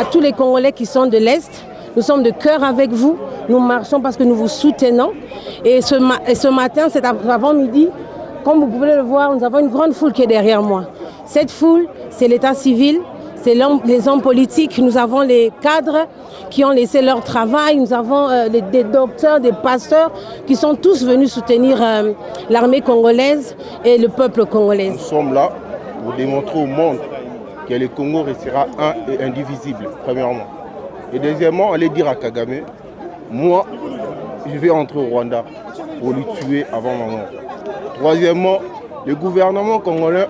à tous les Congolais qui sont de l'Est. Nous sommes de cœur avec vous. Nous marchons parce que nous vous soutenons. Et ce matin, c'est avant-midi, comme vous pouvez le voir, nous avons une grande foule qui est derrière moi. Cette foule, c'est l'état civil, c'est les hommes politiques, nous avons les cadres qui ont laissé leur travail, nous avons des docteurs, des pasteurs qui sont tous venus soutenir l'armée congolaise et le peuple congolais. Nous sommes là pour démontrer au monde que le Congo restera un et indivisible, premièrement. Et deuxièmement, aller dire à Kagame, moi, je vais entrer au Rwanda pour lui tuer avant ma mort. Troisièmement, le gouvernement congolais,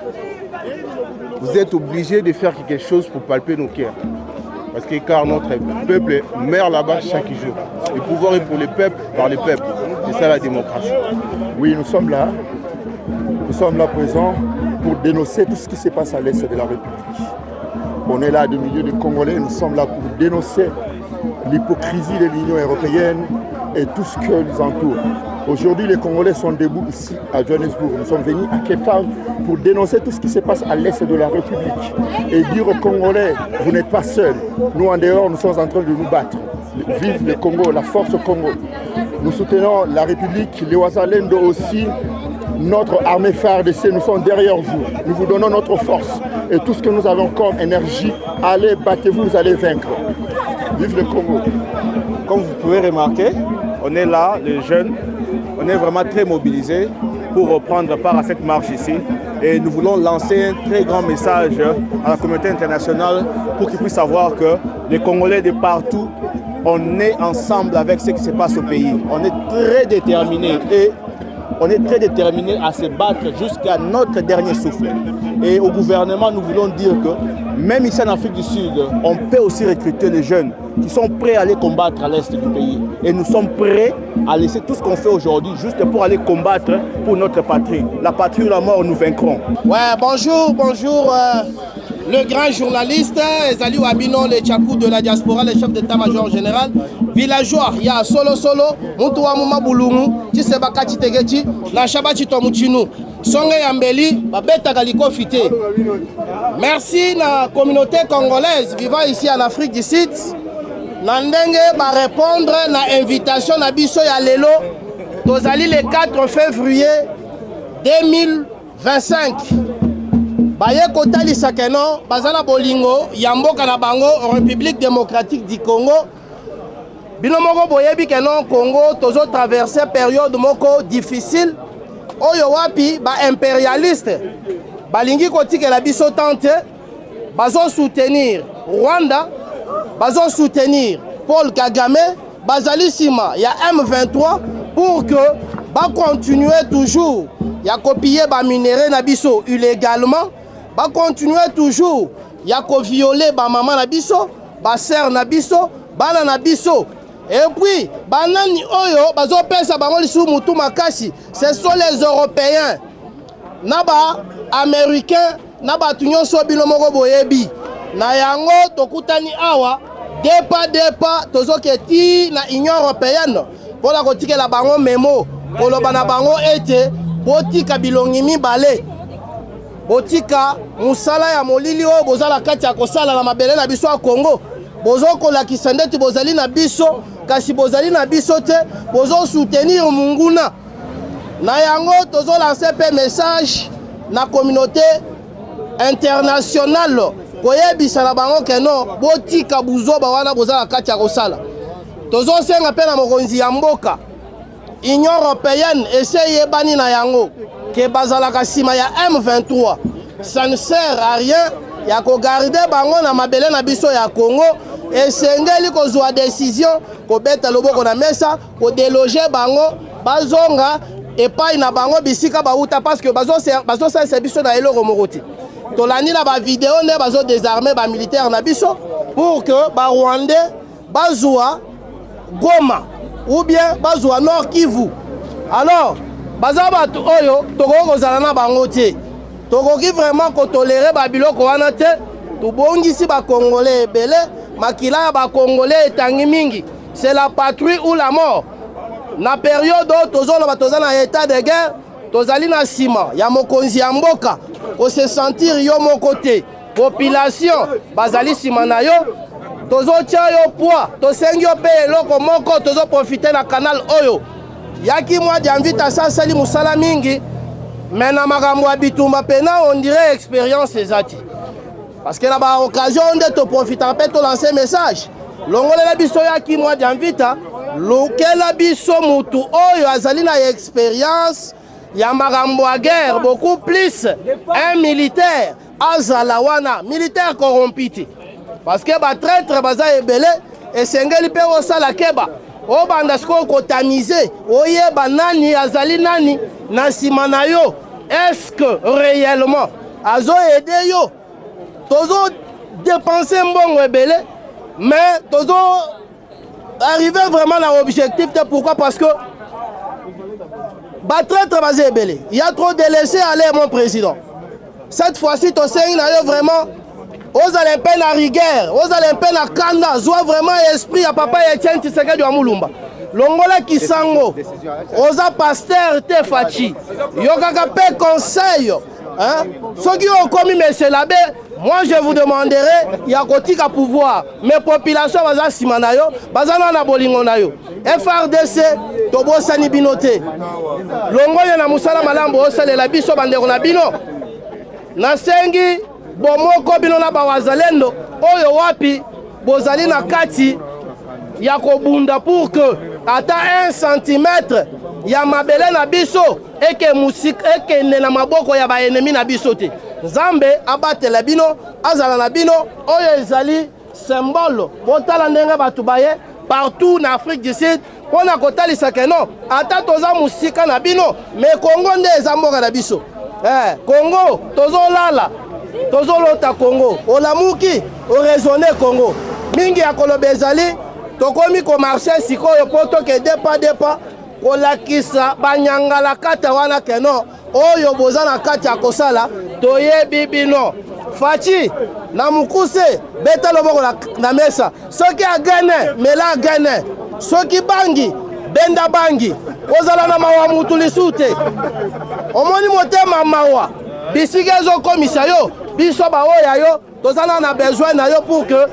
vous êtes obligés de faire quelque chose pour palper nos cœurs. Parce que car notre peuple meurt là-bas chaque jour. Le pouvoir est pour le peuple, par le peuple. C'est ça la démocratie. Oui, nous sommes là. Nous sommes là présents pour dénoncer tout ce qui se passe à l'est de la République. On est là du milieu des Congolais, nous sommes là pour dénoncer l'hypocrisie de l'Union européenne et tout ce qui nous entoure. Aujourd'hui, les Congolais sont debout ici à Johannesburg. Nous sommes venus à Cape Town pour dénoncer tout ce qui se passe à l'est de la République et dire aux Congolais, vous n'êtes pas seuls. Nous, en dehors, nous sommes en train de nous battre. Vive le Congo, la force Congo. Nous soutenons la République, les Wazalendo aussi, notre armée FARDC, nous sommes derrière vous. Nous vous donnons notre force et tout ce que nous avons comme énergie. Allez, battez-vous, vous allez vaincre. Vive le Congo. Comme vous pouvez remarquer, on est là, les jeunes, on est vraiment très mobilisés pour prendre part à cette marche ici. Et nous voulons lancer un très grand message à la communauté internationale pour qu'ils puissent savoir que les Congolais de partout, on est ensemble avec ce qui se passe au pays. On est très déterminés et on est très déterminés à se battre jusqu'à notre dernier souffle. Et au gouvernement, nous voulons dire que même ici en Afrique du Sud, on peut aussi recruter les jeunes qui sont prêts à aller combattre à l'est du pays. Et nous sommes prêts à laisser tout ce qu'on fait aujourd'hui juste pour aller combattre pour notre patrie. La patrie ou la mort, nous vaincrons. Ouais, bonjour, le grand journaliste, Ezali Wabino, le Tchakou de la diaspora, le chef d'état-major général, villageois, il y a solo, Moutoua Mouma Boulungu, Tisebaka Titegeti, Nachaba Chitomuchinu, Songe Yambeli, Babeta Galiko Fité. Merci à la communauté congolaise vivant ici en Afrique du Sud. Nandenge va répondre à l'invitation de Bisso Yalelo, Tozali le 4 février 2025. Baye kotali sakeno bazana bolingo yamboka na bango République démocratique du Congo bino moko boyebi keno Congo tozo traverser période moko difficile oyo wapi ba impérialiste balingi kotikela biso tante bazo soutenir Rwanda bazo soutenir Paul Kagame bazali sima ya M23 pour que ba continuer toujours ya copier ba minerai na biso illégalement ba continuer toujours ya ko violer ba maman na biso ba sœur na biso bana na biso et puis banani oyo bazo pesa bango lisu mutu makasi ce sont les Européens na ba Américains na ba tunyo so bino moko boyebi na yango tokutani awa depa tozo keti na Union Européenne pour la kotike la bango memo koloba na bango ete botika bilongi mibale botika musala ya molili oyo bozala kati ya kosala na mabele na biso ya Congo bozo kolakisa ndeti bozali na biso kasi bozali na biso te bozo soutenir munguna na yango tozo lancer pe message na communauté internationale koyebisa na bango keno botika buzoba wana bozala kati ya kosala tozo senga pe na mokonzi ya mboka Union Européenne essaye bani na yango que bazalaka sima ya M23 ça ne sert à rien ya ko garder bango na mabele na biso ya Congo et sengeli ko zwa décision ko beta loboko na mesa ko déloger bango bazonga epai na bango bisika bauta parce que bazo sa biso na eloko mokoti tolani na ba vidéo ne bazo désarmer ba militaire na biso pour que ba Rwandais bazwa Goma ou bien bazwa Nord Kivu. Alors baza batu oyo toko kozala na bango te tokoki vraiment ko tolérer ba biloko wana te tobongisi ba Congolais ebele makila ya ba Congolais etangi mingi c'est la patrie ou la mort na période oyo tozoloba toza na état de guerre tozali na sima ya mokonzi ya mboka ko se sentir yo moko te population bazali sima na yo tozotia yo poids tosengi yo mpe eloko moko tozoprofite na canal oyo yaki mwa Dianvita asali mosala mingi me na makambo ya bitumba pena on dirait expérience ezati parce que na baoccasion nde toprofitaka mpe tolanse message longolela biso yaki mwa Dianvita lukela biso mutu oyo azali na expérience ya makambo ya guerre beaucoup plus un militaire azala wana militaire corrompu te parce que batraître baza ebele esengeli mpe osala keba obanda sikoyo kotamize oyeba nani azali nani na nsima na yo est-ce que réellement azoede yo tozo dépense mbongo ebele mais tozo arriver vraiment à l'objectif. Pourquoi? Parce que batraître baza ebele il y a trop de laisser aller mon président. Cette fois-ci tu sais vraiment aux Olympiens à rigueur, aux Olympiens à Kanda, soit vraiment esprit à papa Etienne Tshisekedi wa Mulumba. Longola Kisango, aux pasteur Tefachi, yokaka pe conseil, hein? Ceux qui ont commis monsieur l'abbé, moi je vous demanderai, il y a kotika pouvoir, mais population baza simanayo, baza na bolingo na yo. FRDC, tobo sani binote. Longola na musala malambo osale la biso bandeko na bino. Na sengi bomoko bino na bawazalendo oyo wapi bozali na kati ya kobunda pour que ata 1 cm ya mabele na biso eke musika eke na maboko ya ba ennemi na biso te. Nzambe abatela bino azala na bino oyo ezali symbole botala ndenge batu baye partout na Afrique du Sud pona kotalisa keno ata toza musika na bino mais Congo nde ezamboka na biso. Congo tozolala tozolota Congo olamuki oraisonner Congo mingi ya koloba ezali tokomi ko marché sikoyo poto ke depa kolakisa banyangala kata wana keno oyo boza na kati ya kosala toyebi bino Fachi na mukuse beta loboko na mesa soki agane mela agane soki bangi benda bangi kozala na mawa mutu lisute omoni motema mawa bisika ezokomisa yo biso baoya yo tozala na besoin na yo pour que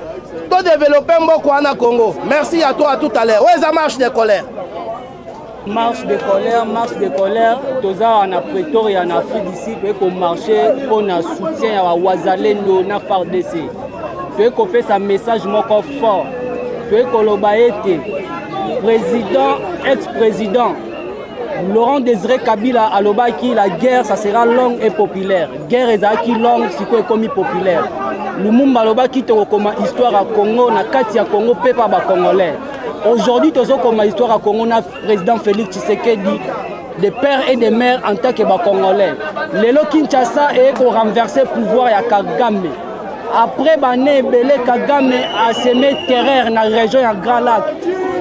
to développer mboko wana Congo. Merci à toi à tout à l'heure. Où est la marche de colère? Marche de colère, toza en Pretoria en Afrique d'ici pour marcher pour un soutien à Wazalendo na FARDC. Tu peux faire un message moko fort. Tu peux kolobaete président ex-président Laurent Désiré Kabila alobaki la guerre ça sera longue et populaire. Guerre ezaki longue siko ekomi populaire. Lumumba alobaki to koma histoire à Congo na kati ya Congo pe pa ba congolais. Aujourd'hui tozo koma histoire à Congo na président Félix Tshisekedi des pères et des mères en tant que ba congolais. Lelo Kinshasa est pour renverser pouvoir ya Kagame. Après bané belé Kagame a semé terreur na région ya Grand Lac.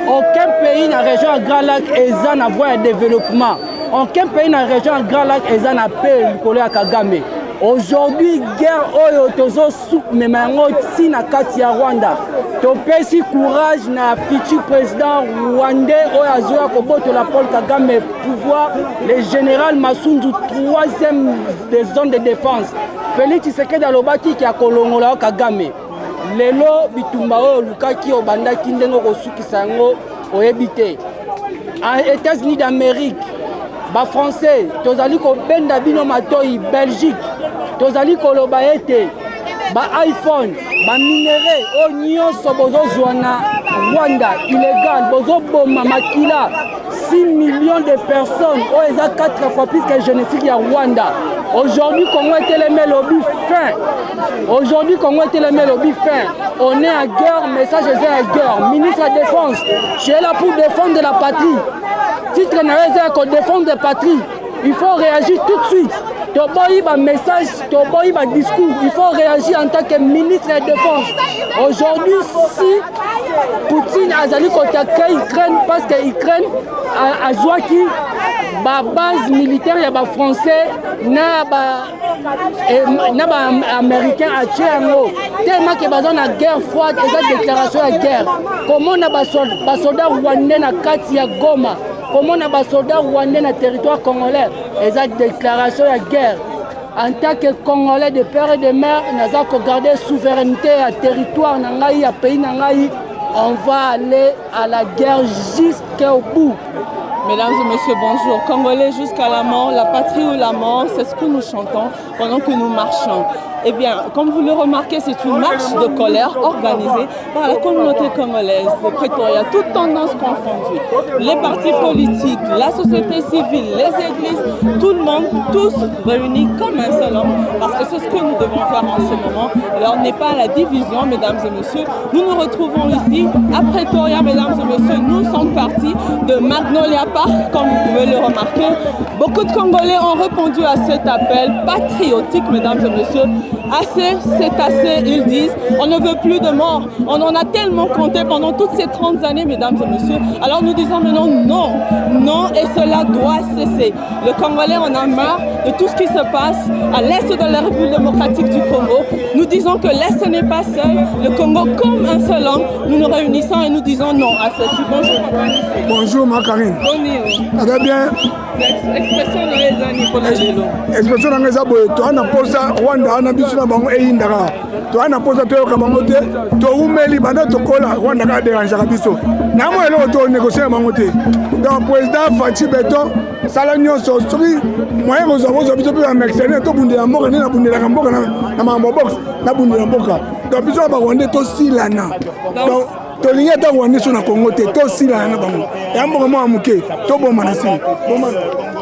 Aucun pays dans la région Grand Lac est en voie de développement. Aucun pays dans la région Grand Lac est en appel pour le Kagame. Aujourd'hui, guerre oyo tozo soup memango si na kati ya Rwanda. To pesi courage na futur président rwandais oyo azoya koboto la Paul Kagame pouvoir le général Masunzu 3e des zones de défense. Félix Tshisekedi alobaki ki akolongola Kagame. Lelo bitumba oyo lukaki obandaki ndenge kosukisa yango oyebite. En États-Unis d'Amérique, ba français tozali ko benda bino matoi Belgique, tozali koloba ete ba iPhone, ba minéraux o nyonso bozozwa na Rwanda illégal, bozoboma makila 6 millions de personnes o eza 4 fois plus que génocide ya Rwanda. Aujourd'hui, Congo est le lobby fin. Aujourd'hui, Congo est le lobby fin. On est à guerre, message est à guerre. Ministre de la Défense, je suis là pour défendre la patrie. Titre n'est qu'on défendre la patrie. Il faut réagir tout de suite. Toboyi ba message, toboyi ba discours. Il faut réagir en tant que ministre de la Défense. Aujourd'hui, si Poutine a zali kotakai Ukraine parce que Ukraine a Zouaki, ba base militaire ya ba français na ba américain a tchéango tellement que bazon na guerre froide et la déclaration de guerre. Comment na ba soldats rwandais na kati ya Goma, comment na ba soldats rwandais na territoire congolais et la déclaration de guerre. En tant que Congolais de père et de mère, nous avons gardé souveraineté à territoire, à pays, on va aller à la guerre jusqu'au bout. Mesdames et messieurs, bonjour. Congolais jusqu'à la mort, la patrie ou la mort, c'est ce que nous chantons pendant que nous marchons. Eh bien, comme vous le remarquez, c'est une marche de colère organisée par la communauté congolaise de Pretoria, toutes tendances confondues. Les partis politiques, la société civile, les églises, tout le monde, tous réunis comme un seul homme, parce que c'est ce que nous devons faire en ce moment. Alors, on n'est pas à la division, mesdames et messieurs. Nous nous retrouvons ici à Pretoria, mesdames et messieurs. Nous sommes partis de Magnolia Park, comme vous pouvez le remarquer. Beaucoup de Congolais ont répondu à cet appel patriotique, mesdames et messieurs. Assez, c'est assez, ils disent. On ne veut plus de morts. On en a tellement compté pendant toutes ces 30 années, mesdames et messieurs. Alors nous disons maintenant non, non, et cela doit cesser. Le Congolais en a marre de tout ce qui se passe à l'est de la République démocratique du Congo. Nous disons que l'Est n'est pas seul. Le Congo, comme un seul homme, nous nous réunissons et nous disons non à ceci. Bonjour, bonjour, ma Karine. Bonjour. Ça va bien? Expression dans les années pour le vélo. Expression dans les années. Toi, on a posé Rwanda, on a vu sur la banque et Indara. Toi, on a posé toi au Kabangote. Toi, où met les bananes au col, Rwanda a dérangé à Bisso. N'a moi là, toi, négocier à Bangote. Donc, président Fatih Beton, Salagnon Sostri, moi, nous avons obligé à mercenaires, tout le monde est mort, on a bundé la Ramboka, na Mambo Box, na bundé la Ramboka. Donc, Bisso a Bangote, tout si lana. Donc, tolinga ta wande sur na Congo te to sila na bango ya mbongo amuke to bomba na sila.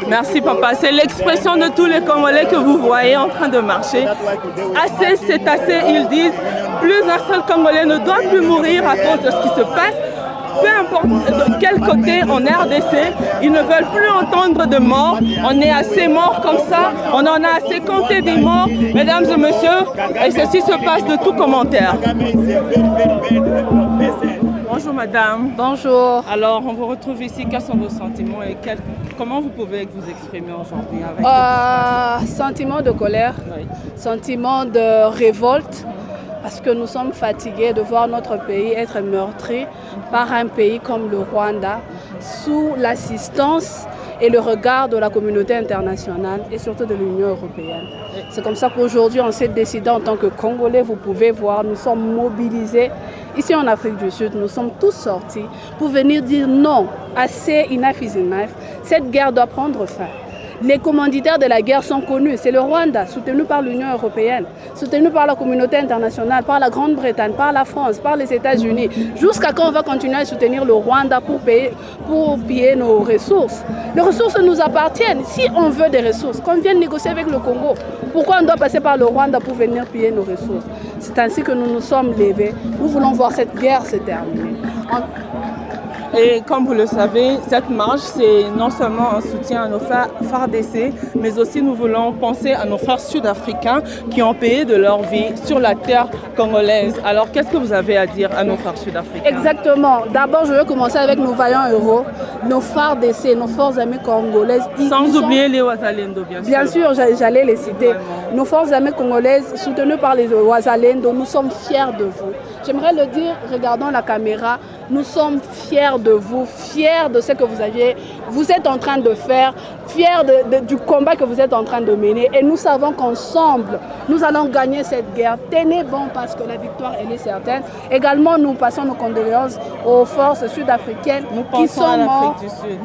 Merci papa, c'est l'expression de tous les Congolais que vous voyez en train de marcher. Assez, c'est assez, ils disent. Plus un seul Congolais ne doit plus mourir à cause de ce qui se passe. Peu importe de quel côté en RDC, ils ne veulent plus entendre de morts. On est assez morts comme ça, on en a assez compté des morts, mesdames et messieurs, et ceci se passe de tout commentaire. Bonjour madame. Bonjour. Alors on vous retrouve ici, quels sont vos sentiments et comment vous pouvez vous exprimer aujourd'hui avec sentiment de colère, oui. Sentiment de révolte. Parce que nous sommes fatigués de voir notre pays être meurtri par un pays comme le Rwanda sous l'assistance et le regard de la communauté internationale et surtout de l'Union européenne. C'est comme ça qu'aujourd'hui on s'est décidé en tant que Congolais, vous pouvez voir, nous sommes mobilisés. Ici en Afrique du Sud, nous sommes tous sortis pour venir dire non, assez, enough is enough, cette guerre doit prendre fin. Les commanditaires de la guerre sont connus, c'est le Rwanda, soutenu par l'Union européenne, soutenu par la communauté internationale, par la Grande-Bretagne, par la France, par les États-Unis. Jusqu'à quand on va continuer à soutenir le Rwanda pour piller nos ressources? Les ressources nous appartiennent. Si on veut des ressources, qu'on vienne négocier avec le Congo. Pourquoi on doit passer par le Rwanda pour venir piller nos ressources? C'est ainsi que nous nous sommes levés. Nous voulons voir cette guerre se terminer. Et comme vous le savez, cette marche, c'est non seulement un soutien à nos FARDC, mais aussi nous voulons penser à nos frères sud-africains qui ont payé de leur vie sur la terre congolaise. Alors, qu'est-ce que vous avez à dire à nos frères sud-africains? Exactement. D'abord, je vais commencer avec nos vaillants héros, nos FARDC, nos forces armées congolaises. Sans oublier les Wazalendo, bien sûr. Bien sûr, j'allais les citer. Nos forces armées congolaises, soutenues par les Wazalendo, nous sommes fiers de vous. J'aimerais le dire, regardons la caméra, nous sommes fiers de vous, fiers de ce que vous êtes en train de faire, fiers du combat que vous êtes en train de mener. Et nous savons qu'ensemble, nous allons gagner cette guerre. Tenez bon parce que la victoire, elle est certaine. Également, nous passons nos condoléances aux forces sud-africaines qui sont mortes.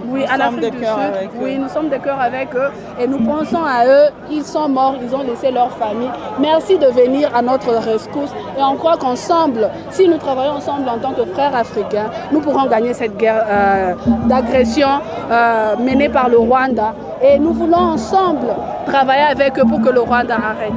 Oui, à l'Afrique du Sud. Oui, nous sommes de cœur avec eux et nous pensons à eux. Ils sont morts, ils ont laissé leur famille. Merci de venir à notre rescousse et on croit qu'ensemble, si nous travaillons ensemble en tant que frères africains, nous pourrons gagner cette guerre d'agression menée par le Rwanda. Et nous voulons ensemble travailler avec eux pour que le Rwanda arrête.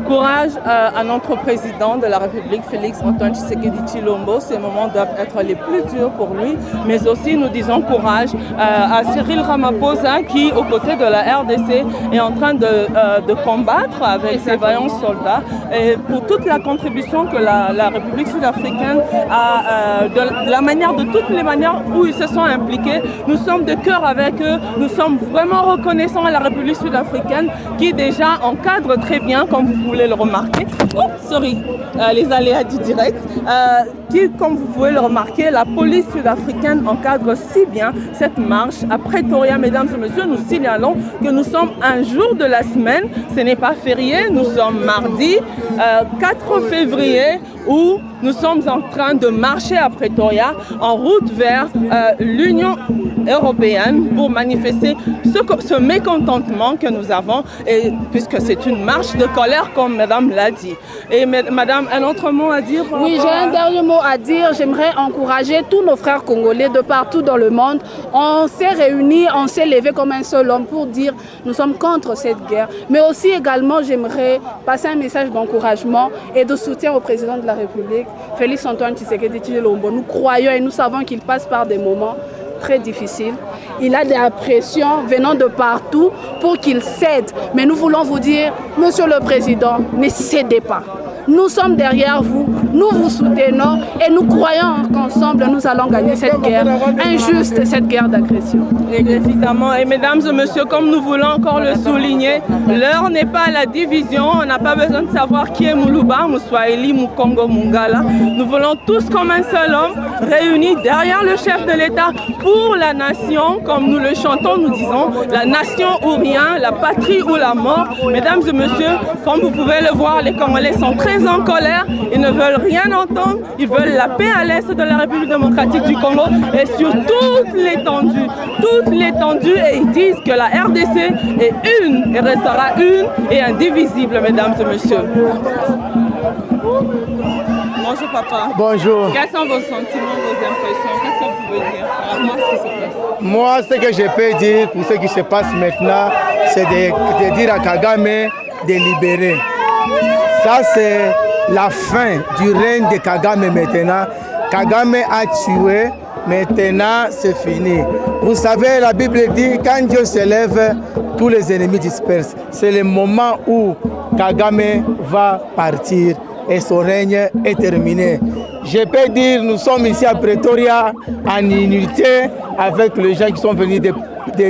Courage à notre président de la République, Félix Antoine Tshisekedi Tshilombo. Ces moments doivent être les plus durs pour lui, mais aussi nous disons courage à Cyril Ramaphosa qui, aux côtés de la RDC, est en train de combattre avec ses vaillants soldats. Et pour toute la contribution que la République sud-africaine a, de toutes les manières où ils se sont impliqués, nous sommes de cœur avec eux. Nous sommes vraiment reconnaissants à la République sud-africaine qui déjà encadre très bien, comme vous pouvez voulez le remarquer, les aléas du direct, comme vous pouvez le remarquer, la police sud-africaine encadre si bien cette marche à Pretoria. Mesdames et messieurs, nous signalons que nous sommes un jour de la semaine, ce n'est pas férié, nous sommes mardi 4 février où nous sommes en train de marcher à Pretoria en route vers l'Union européenne pour manifester ce mécontentement que nous avons, et puisque c'est une marche de colère comme madame l'a dit. Et madame, un autre mot à dire? Oui, j'ai un dernier mot à dire. J'aimerais encourager tous nos frères congolais de partout dans le monde. On s'est réunis, on s'est levés comme un seul homme pour dire nous sommes contre cette guerre. Mais aussi également, j'aimerais passer un message d'encouragement et de soutien au président de la République, Félix Antoine Tshisekedi Tshilombo. Nous croyons et nous savons qu'il passe par des moments très difficile. Il a des pressions venant de partout pour qu'il cède. Mais nous voulons vous dire, Monsieur le Président, ne cédez pas. Nous sommes derrière vous, nous vous soutenons et nous croyons qu'ensemble nous allons gagner cette guerre injuste, cette guerre d'agression. Évidemment, et mesdames et messieurs, comme nous voulons encore le souligner, l'heure n'est pas à la division, on n'a pas besoin de savoir qui est Moulouba, Mouswahili, Moukongo, Mungala. Nous voulons tous comme un seul homme, réunis derrière le chef de l'État pour la nation, comme nous le chantons, nous disons, la nation ou rien, la patrie ou la mort. Mesdames et messieurs, comme vous pouvez le voir, les Congolais sont très en colère, ils ne veulent rien entendre, ils veulent la paix à l'est de la République démocratique du Congo et sur toute l'étendue, et ils disent que la RDC est une et restera une et indivisible, mesdames et messieurs. Bonjour papa. Bonjour. Quels sont vos sentiments, vos impressions? Qu'est-ce que vous pouvez dire par rapport à ce qui se passe? Moi, ce que je peux dire pour ce qui se passe maintenant, c'est de dire à Kagame de libérer. Ça, c'est la fin du règne de Kagame maintenant. Kagame a tué, maintenant c'est fini. Vous savez, la Bible dit, quand Dieu se lève, tous les ennemis dispersent. C'est le moment où Kagame va partir et son règne est terminé. Je peux dire, nous sommes ici à Pretoria en unité avec les gens qui sont venus de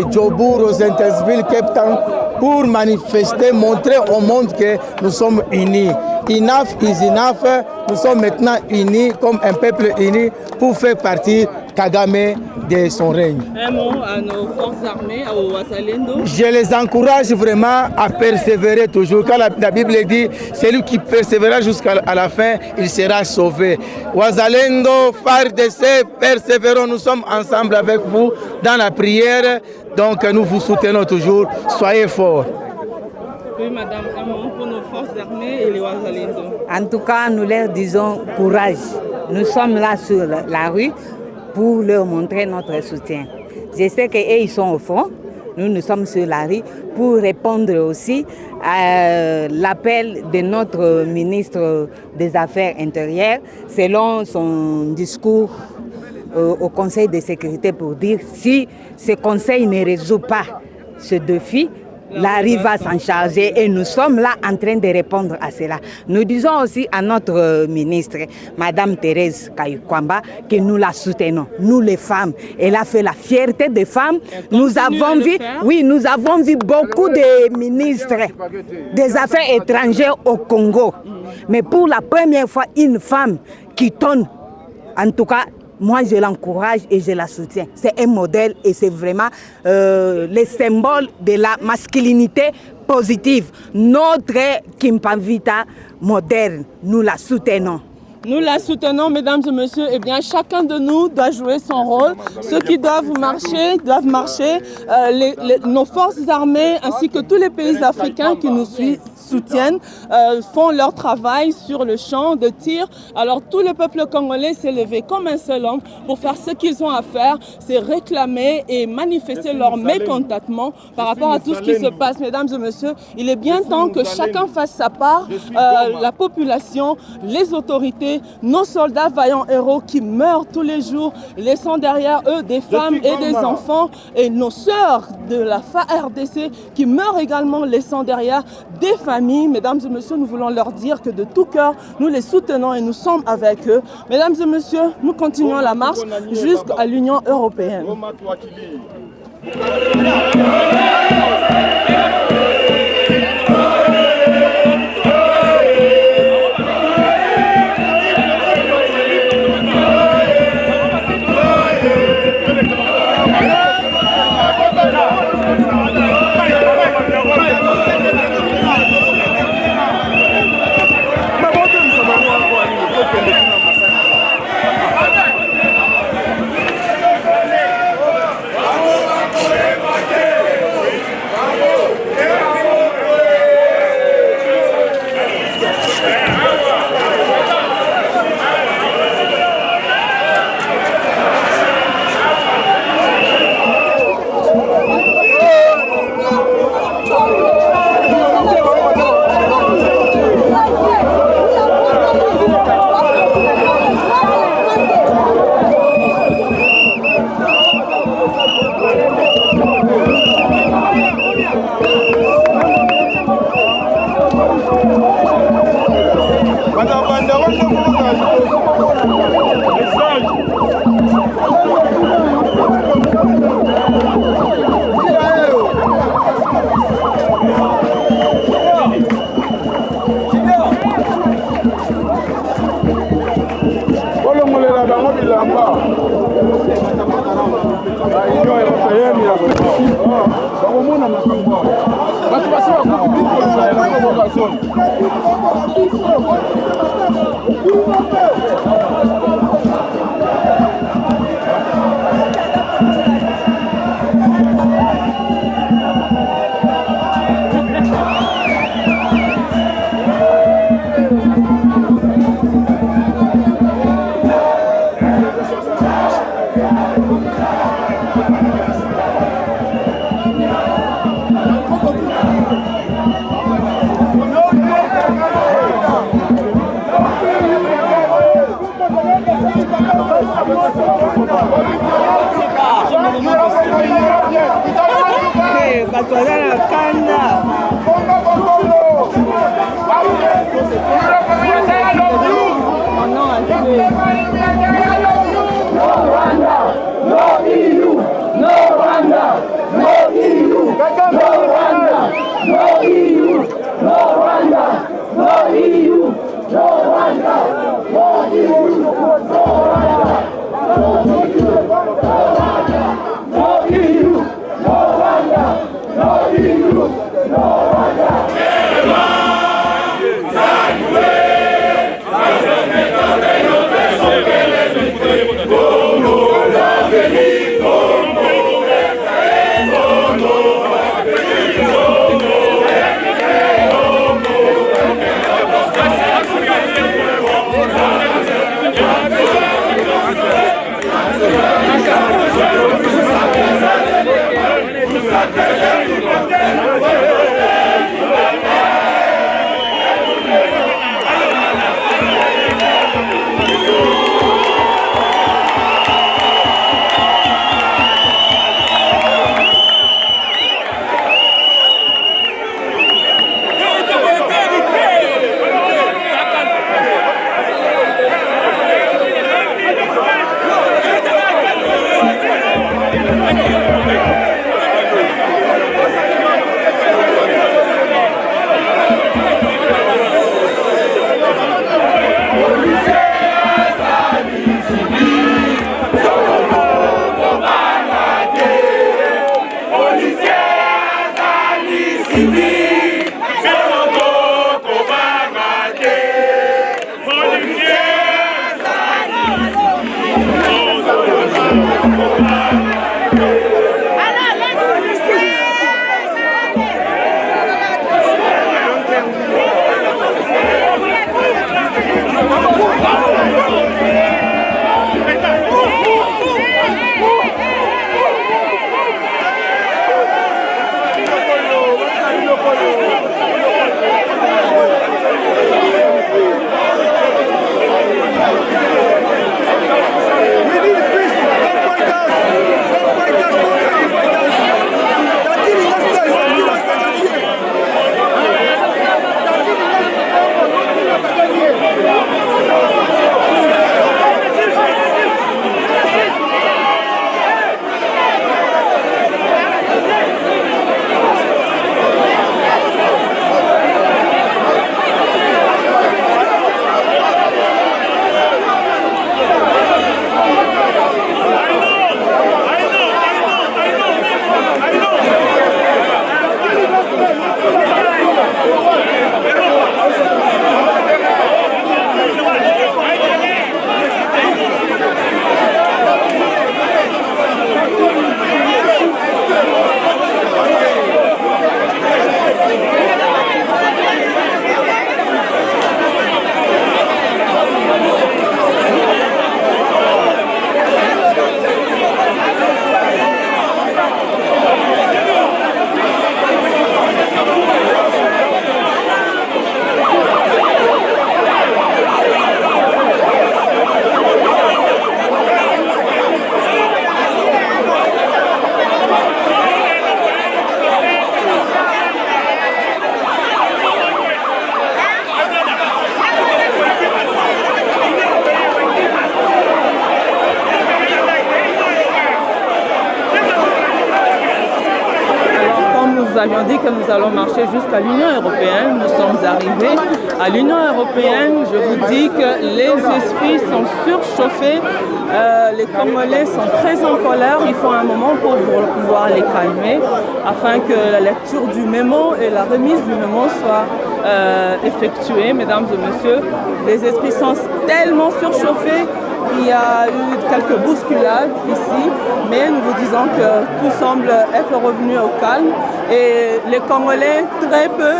Jobour, Rosenthal, Cape Town, pour manifester, montrer au monde que nous sommes unis. Enough is enough. Nous sommes maintenant unis comme un peuple uni pour faire partie Kagame de son règne. Un mot à nos forces armées, au Wazalendo. Je les encourage vraiment à persévérer toujours. Quand la Bible dit, celui qui persévérera jusqu'à la fin, il sera sauvé. Wazalendo, FARDC, persévérons, nous sommes ensemble avec vous dans la prière. Donc nous vous soutenons toujours. Soyez forts. Oui, madame, un mot pour nos forces armées et les Wazalendo. En tout cas, nous leur disons courage. Nous sommes là sur la rue pour leur montrer notre soutien. Je sais qu'eux, ils sont au front. Nous sommes sur la rue pour répondre aussi à l'appel de notre ministre des Affaires intérieures selon son discours au Conseil de sécurité pour dire si ce Conseil ne résout pas ce défi, la rue va s'en charger et nous sommes là en train de répondre à cela. Nous disons aussi à notre ministre, Madame Thérèse Kayukwamba, que nous la soutenons, nous les femmes. Elle a fait la fierté des femmes. Nous avons vu beaucoup de ministres des Affaires étrangères au Congo. Mais pour la première fois, une femme qui tourne, en tout cas, moi, je l'encourage et je la soutiens. C'est un modèle et c'est vraiment le symbole de la masculinité positive. Notre Kimpavita moderne, nous la soutenons. Nous la soutenons, mesdames et messieurs. Eh bien, chacun de nous doit jouer son rôle. Ceux qui doivent marcher. Nos forces armées ainsi que tous les pays africains qui nous soutiennent font leur travail sur le champ de tir. Alors tout le peuple congolais s'est levé comme un seul homme pour faire ce qu'ils ont à faire, c'est réclamer et manifester leur mécontentement par rapport à tout ce qui se passe. Mesdames et messieurs, il est bien temps que chacun fasse sa part, la population, les autorités, nos soldats vaillants héros qui meurent tous les jours, laissant derrière eux des femmes et des enfants, et nos sœurs de la FARDC qui meurent également, laissant derrière des familles. Mesdames et messieurs, nous voulons leur dire que de tout cœur, nous les soutenons et nous sommes avec eux. Mesdames et messieurs, nous continuons la marche jusqu'à l'Union européenne. avions dit que nous allons marcher jusqu'à l'Union européenne. Nous sommes arrivés à l'Union européenne. Je vous dis que les esprits sont surchauffés. Les Congolais sont très en colère. Il faut un moment pour pouvoir les calmer afin que la lecture du mémo et la remise du mémo soient effectuées, mesdames et messieurs. Les esprits sont tellement surchauffés. Il y a eu quelques bousculades ici, mais nous vous disons que tout semble être revenu au calme et les Congolais très peu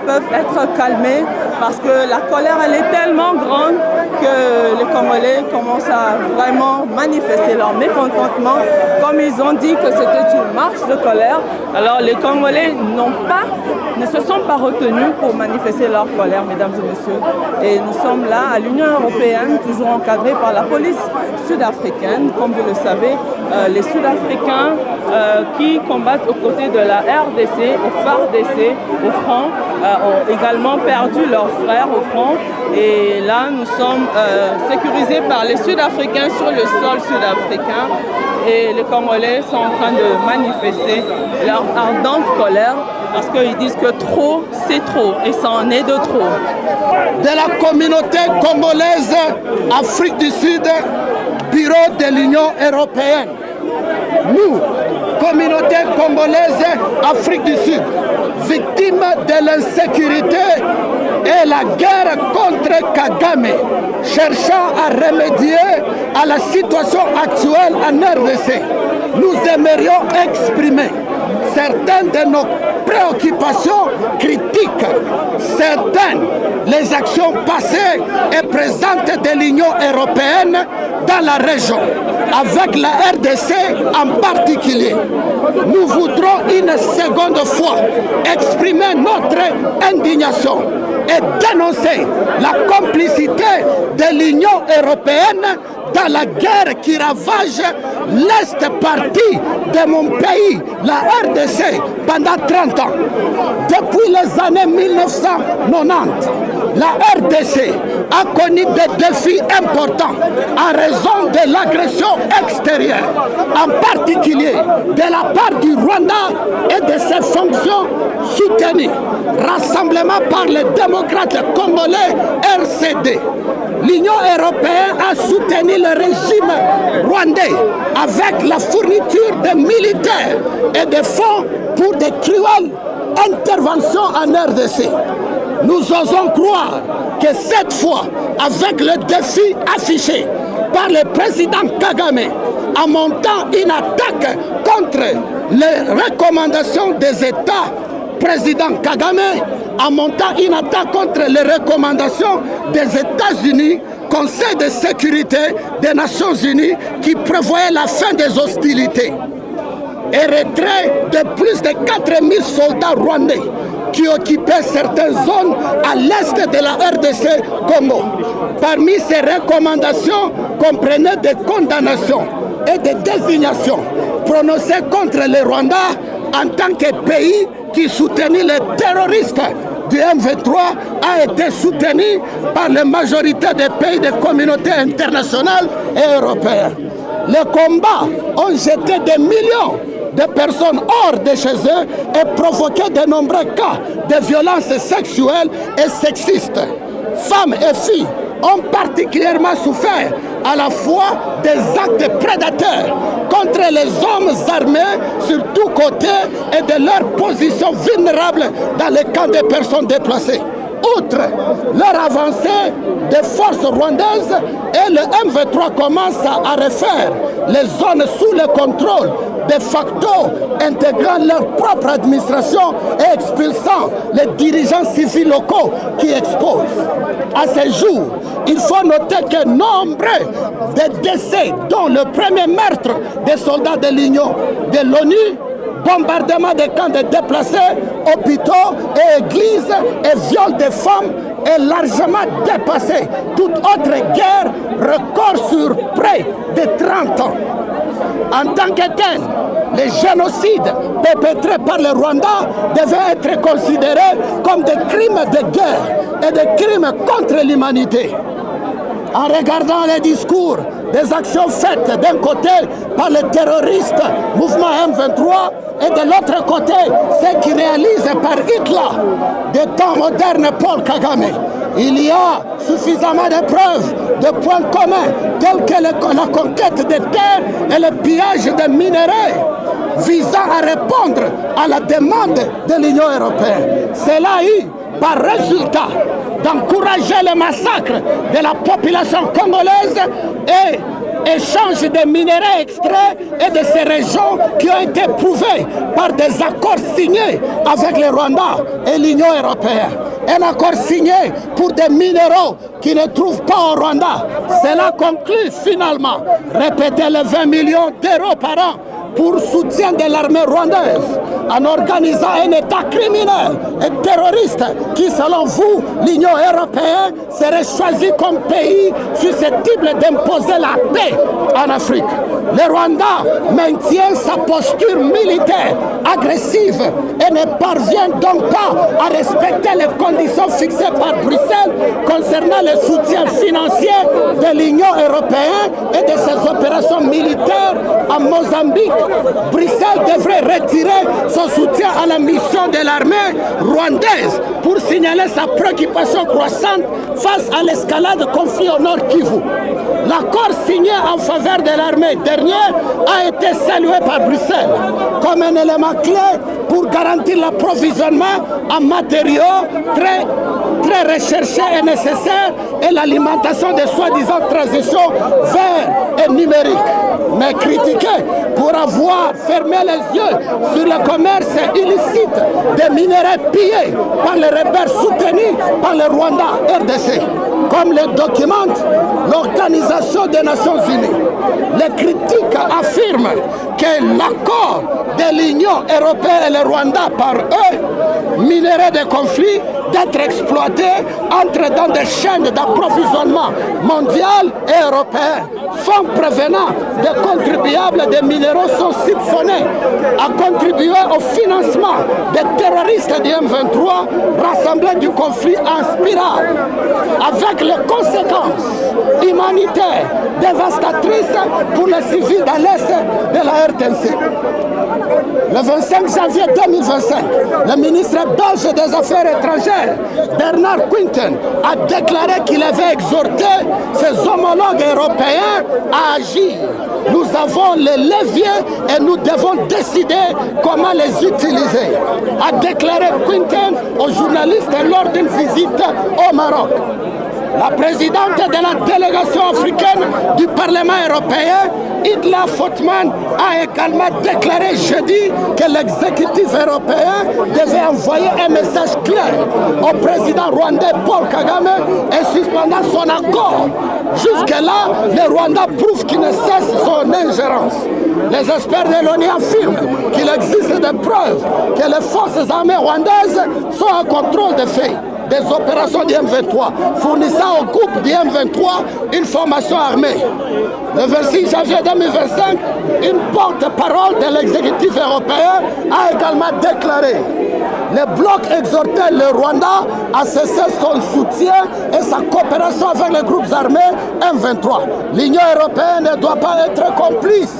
peuvent être calmés parce que la colère elle est tellement grande que les Congolais commencent à vraiment manifester leur mécontentement. Comme ils ont dit que c'était une marche de colère, alors les Congolais ne se sont pas retenus pour manifester leur colère, mesdames et messieurs. Et nous sommes là à l'Union européenne, toujours encadrés par la police sud-africaine. Comme vous le savez, les Sud-Africains qui combattent aux côtés de la RDC, au FARDC, au front, ont également perdu leurs frères au front. Et là, nous sommes sécurisés par les Sud-Africains sur le sol sud-africain. Et les Congolais sont en train de manifester leur ardente colère parce qu'ils disent que trop, c'est trop et ça en est de trop. De la communauté congolaise Afrique du Sud, bureau de l'Union européenne. Nous, communauté congolaise Afrique du Sud, victimes de l'insécurité et la guerre contre Kagame, cherchant à remédier à la situation actuelle en RDC, nous aimerions exprimer certaines de nos préoccupations critiques, certaines les actions passées et présentes de l'Union européenne dans la région, avec la RDC en particulier. Nous voudrons une seconde fois exprimer notre indignation et dénoncer la complicité de l'Union européenne dans la guerre qui ravage l'Est partie de mon pays, la RDC, pendant 30 ans. Depuis les années 1990, la RDC a connu des défis importants en raison de l'agression extérieure, en particulier de la part du Rwanda et de ses fonctions soutenues. Rassemblement par les démocrates congolais RCD. L'Union européenne a soutenu le régime rwandais avec la fourniture de militaires et de fonds pour des cruelles interventions en RDC. Nous osons croire que cette fois, avec le défi affiché par le président Kagame, en montant une attaque contre les recommandations des États, président Kagame, en montant une attaque contre les recommandations des États-Unis, Conseil de sécurité des Nations Unies qui prévoyait la fin des hostilités et retrait de plus de 4000 soldats rwandais qui occupaient certaines zones à l'est de la RDC Congo. Parmi ces recommandations comprenaient des condamnations et des désignations prononcées contre le Rwanda en tant que pays qui soutenait les terroristes du M23 a été soutenu par la majorité des pays des communautés internationales et européennes. Les combats ont jeté des millions de personnes hors de chez eux et provoqué de nombreux cas de violences sexuelles et sexistes. Femmes et filles ont particulièrement souffert à la fois des actes prédateurs contre les hommes armés sur tous côtés et de leur position vulnérable dans les camps des personnes déplacées. Outre leur avancée des forces rwandaises, et le M23 commence à refaire les zones sous le contrôle de facto, intégrant leur propre administration et expulsant les dirigeants civils locaux qui exposent. À ce jour, il faut noter que nombreux de décès, dont le premier meurtre des soldats de l'Union, de l'ONU, bombardement des camps de déplacés, hôpitaux et églises et viol des femmes est largement dépassé toute autre guerre, record sur près de 30 ans. En tant que tel, les génocides perpétrés par le Rwanda devaient être considérés comme des crimes de guerre et des crimes contre l'humanité. En regardant les discours des actions faites d'un côté par les terroristes mouvement M23 et de l'autre côté, ce qui réalise par Hitler des temps modernes Paul Kagame. Il y a suffisamment de preuves, de points communs, tels que la conquête des terres et le pillage des minerais, visant à répondre à la demande de l'Union européenne. Cela a eu par résultat d'encourager le massacre de la population congolaise et échange de minerais extraits et de ces régions qui ont été prouvés par des accords signés avec le Rwanda et l'Union européenne. Un accord signé pour des minéraux qui ne trouvent pas au Rwanda. Cela conclut finalement, répétez les 20 millions d'euros par an pour soutien de l'armée rwandaise en organisant un État criminel et terroriste qui, selon vous, l'Union européenne serait choisie comme pays susceptible d'imposer la paix en Afrique. Le Rwanda maintient sa posture militaire agressive et ne parvient donc pas à respecter les conditions fixées par Bruxelles concernant le soutien financier de l'Union européenne et de ses opérations militaires en Mozambique. Bruxelles devrait retirer son soutien à la mission de l'armée rwandaise pour signaler sa préoccupation croissante face à l'escalade de conflit au Nord Kivu. L'accord signé en faveur de l'armée dernière a été salué par Bruxelles comme un élément clé pour garantir l'approvisionnement en matériaux très recherchés et nécessaires et l'alimentation des soi-disant transitions vers et numériques. Mais critiqué pour avoir fermé les yeux sur le commerce illicite des minerais pillés par les rebelles soutenus par le Rwanda RDC, comme le documente l'Organisation des Nations Unies. Les critiques affirment que l'accord de l'Union européenne et le Rwanda par eux, minerais de conflit, d'être exploités, entrent dans des chaînes d'approvisionnement mondiales et européennes. Fonds prévenant des contribuables des minéraux sont soupçonnés à contribuer au financement des terroristes du M23 rassemblés du conflit en spirale, avec les conséquences humanitaires dévastatrices pour les civils dans l'Est de la RDC. Le 25 janvier 2025, le ministre belge des Affaires étrangères, Bernard Quinten, a déclaré qu'il avait exhorté ses homologues européens à agir. Nous avons les leviers et nous devons décider comment les utiliser, a déclaré Quinten aux journalistes lors d'une visite au Maroc. La présidente de la délégation africaine du Parlement européen, Idla Fotman, a également déclaré jeudi que l'exécutif européen devait envoyer un message clair au président rwandais Paul Kagame et suspendant son accord. Jusque-là, le Rwanda prouve qu'il ne cesse son ingérence. Les experts de l'ONU affirment qu'il existe des preuves que les forces armées rwandaises sont en contrôle des faits des opérations du M23, fournissant au groupe du M23 une formation armée. Le 26 janvier 2025, une porte-parole de l'exécutif européen a également déclaré: le bloc exhortait le Rwanda à cesser son soutien et sa coopération avec les groupes armés M23. L'Union européenne ne doit pas être complice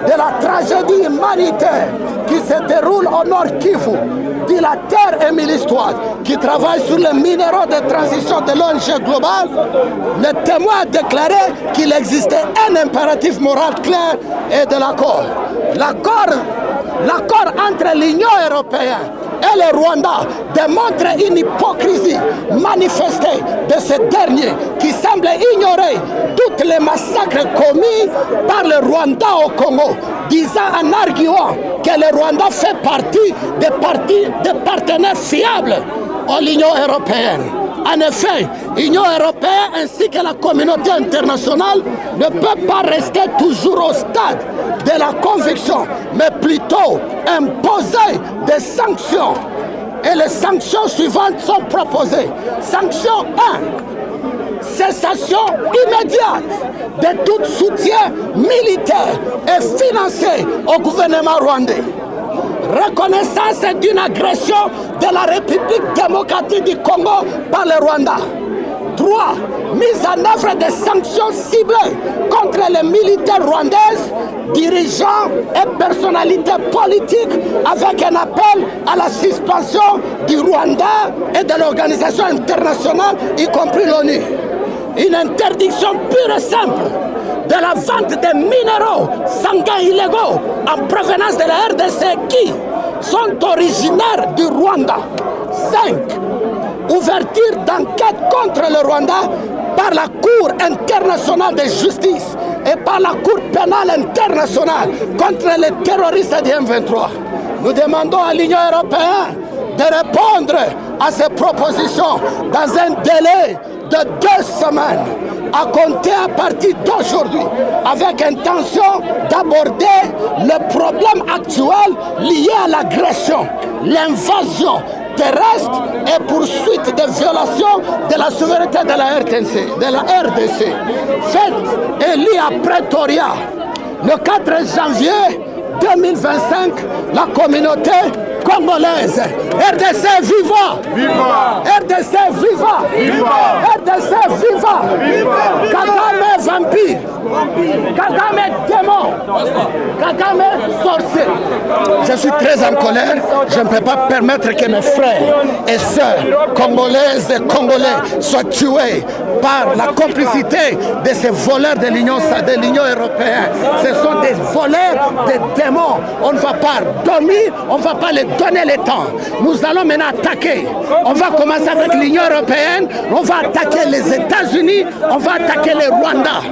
de la tragédie humanitaire qui se déroule au Nord Kivu, dit la terre Émile Histoire, qui travaille sur les minéraux de transition de l'ONG globale. Le témoin a déclaré qu'il existait un impératif moral clair et de l'accord. L'accord entre l'Union européenne et le Rwanda démontre une hypocrisie manifestée de ce dernier qui semble ignorer tous les massacres commis par le Rwanda au Congo, disant en arguant que le Rwanda fait partie des partenaires fiables à l'Union européenne. En effet, l'Union européenne ainsi que la communauté internationale ne peut pas rester toujours au stade de la conviction, mais plutôt imposer des sanctions. Et les sanctions suivantes sont proposées. Sanction 1. Cessation immédiate de tout soutien militaire et financier au gouvernement rwandais. Reconnaissance d'une agression de la République démocratique du Congo par le Rwanda. 3. mise en œuvre des sanctions ciblées contre les militaires rwandaises, dirigeants et personnalités politiques, avec un appel à la suspension du Rwanda et de l'organisation internationale, y compris l'ONU. Une interdiction pure et simple de la vente des minéraux sanguins illégaux en provenance de la RDC qui sont originaires du Rwanda. 5. Ouverture d'enquête contre le Rwanda par la Cour internationale de justice et par la Cour pénale internationale contre les terroristes du M23. Nous demandons à l'Union européenne de répondre à ces propositions dans un délai de 2 semaines, à compter à partir d'aujourd'hui, avec intention d'aborder le problème actuel lié à l'agression, l'invasion terrestre et poursuite des violations de la souveraineté de la RDC, faite et liée à Pretoria. Le 4 janvier 2025, la communauté congolaise, RDC viva! Viva! RDC viva! Viva! RDC viva! Viva! Kagame vampire! Kagame démon! Kagame sorcier! Je suis très en colère. Je ne peux pas permettre que mes frères et sœurs congolaises et congolais soient tués par la complicité de ces voleurs de l'Union européenne. Ce sont des voleurs, des démons. On ne va pas dormir, on ne va pas les donner le temps. Nous allons maintenant attaquer. On va commencer avec l'Union européenne, on va attaquer les États-Unis, on va attaquer le Rwanda.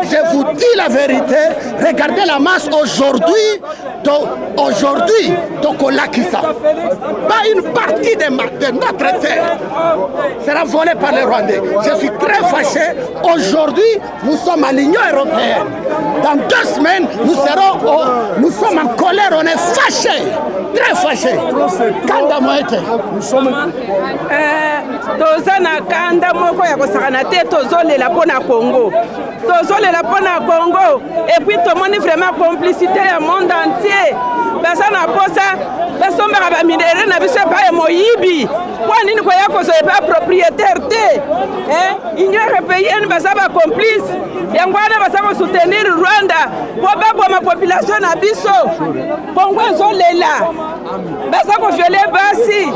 Je vous dis la vérité, regardez la masse aujourd'hui, Tokolakisa. Pas une partie de notre terre sera volée par les Rwandais. Je suis très fâché. Aujourd'hui, nous sommes à l'Union européenne. Dans 2 semaines, nous sommes en colère, on est fâchés, très fâchés. Kanda Moete. Nous sommes. Toza na kanda moko ya kosakana te tozolela mpona Congo. Tozolela mpona Congo. Et puis tomoni vraiment complicité ya monde entier. Basa na posa basombaka baminere na biso epai ya moyibi. Mpo nini koya kozwa epai propriétaire te. Union européenne baza bacomplice. Yango wana baza kosoutenir Rwanda po baboma population na biso. Bongo ezolela. Baza koviole basi.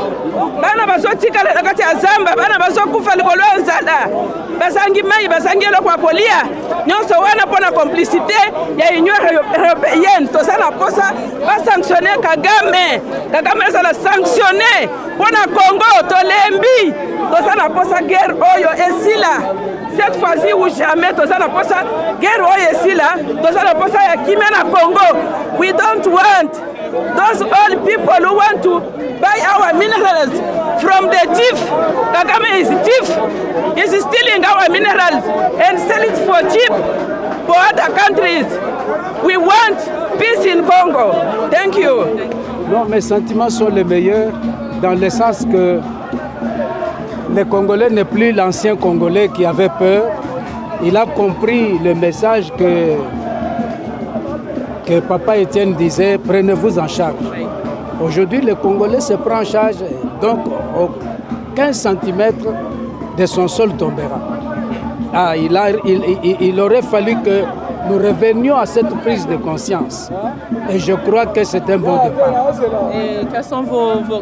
Bana bazotikala na kati ya zamba, bana bazokufa likolo ya nzala. Basangi mai, basangi eloko ya kolia. Nyonso wana mpona complicité ya Union européenne. Tosala posa basanctionne Kagame. Kagame azala sanctionné mpona Congo tolembi. Tosala posa guerre oyo esila. Cette fois-ci ou jamais, tosala posa guerre oyo esila. Tosala posa ya kimia na Congo. We don't want those old people who want to buy our minerals from the thief. Kagame is thief. He's stealing our minerals and sell it for cheap for other countries. We want peace in Congo. Thank you. Non, mes sentiments sont les meilleurs dans le sens que le Congolais n'est plus l'ancien Congolais qui avait peur. Il a compris le message que Papa Étienne disait, prenez-vous en charge. Aujourd'hui, le Congolais se prend en charge, donc 15 cm de son sol tombera. Il aurait fallu que nous revenions à cette prise de conscience. Et je crois que c'est un bon départ. Et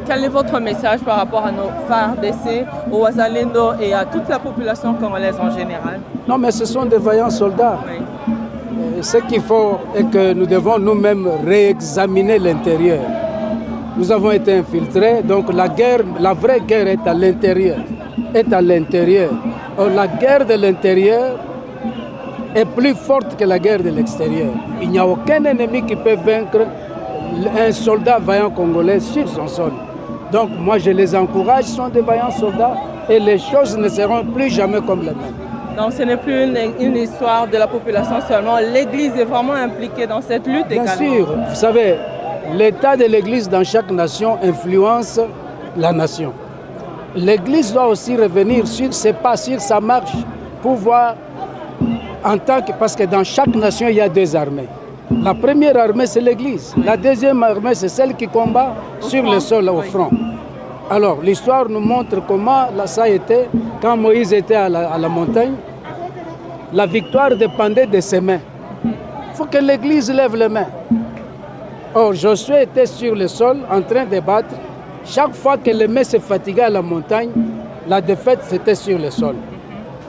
quel est votre message par rapport à nos FARDC, aux Wazalendo et à toute la population congolaise en général? Non, mais ce sont des vaillants soldats. Oui. Ce qu'il faut est que nous devons nous-mêmes réexaminer l'intérieur. Nous avons été infiltrés, donc la vraie guerre est à l'intérieur. Or, la guerre de l'intérieur est plus forte que la guerre de l'extérieur. Il n'y a aucun ennemi qui peut vaincre un soldat vaillant congolais sur son sol. Donc moi je les encourage, ils sont des vaillants soldats et les choses ne seront plus jamais comme les mêmes. Donc ce n'est plus une histoire de la population seulement, l'Église est vraiment impliquée dans cette lutte également. Bien sûr, vous savez, l'état de l'Église dans chaque nation influence la nation. L'Église doit aussi revenir sur ses pas, sur sa marche, pour voir parce que dans chaque nation, il y a 2 armées. La première armée, c'est l'Église. La deuxième armée, c'est celle qui combat sur le sol au front. Alors, l'histoire nous montre comment ça a été quand Moïse était à la montagne. La victoire dépendait de ses mains. Il faut que l'Église lève les mains. Or, Josué était sur le sol en train de battre. Chaque fois que les mains se fatiguaient à la montagne, la défaite c'était sur le sol.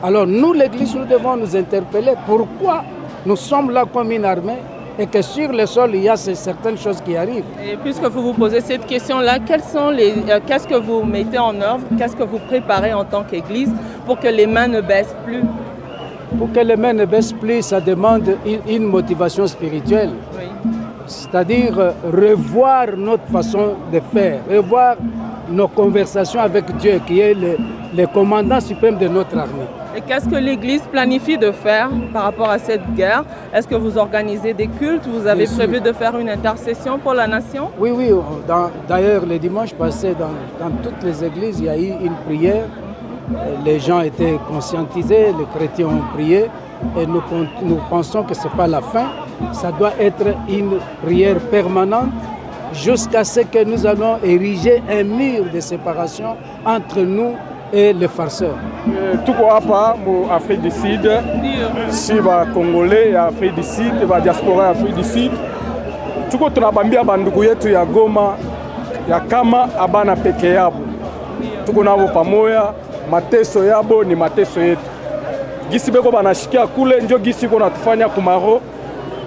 Alors nous, l'Église, nous devons nous interpeller pourquoi nous sommes là comme une armée et que sur le sol, il y a certaines choses qui arrivent. Et puisque vous vous posez cette question-là, qu'est-ce que vous mettez en œuvre, qu'est-ce que vous préparez en tant qu'Église pour que les mains ne baissent plus? Pour que les mains ne baissent plus, ça demande une motivation spirituelle. Oui. C'est-à-dire revoir notre façon de faire, revoir nos conversations avec Dieu, qui est le commandant suprême de notre armée. Et qu'est-ce que l'Église planifie de faire par rapport à cette guerre? Est-ce que vous organisez des cultes? Vous avez prévu de faire une intercession pour la nation? Oui, oui. D'ailleurs, le dimanche passé, dans toutes les églises, il y a eu une prière. Les gens étaient conscientisés, les chrétiens ont prié. Et nous pensons que ce n'est pas la fin. Ça doit être une prière permanente jusqu'à ce que nous allons ériger un mur de séparation entre nous et les farceurs. Tuko hapa mu Afrique du Sud, si ba Congolais ya Afrique du Sud, ba diaspora ya Afrique du Sud, tuko tunabambia bandugu yetu ya Goma ya kama abana peke yabo. Tuko nabo pamoja, mateso yabo ni mateso yetu. Gisi beko banashikia kule njo gisi kuna tufanya kumaro.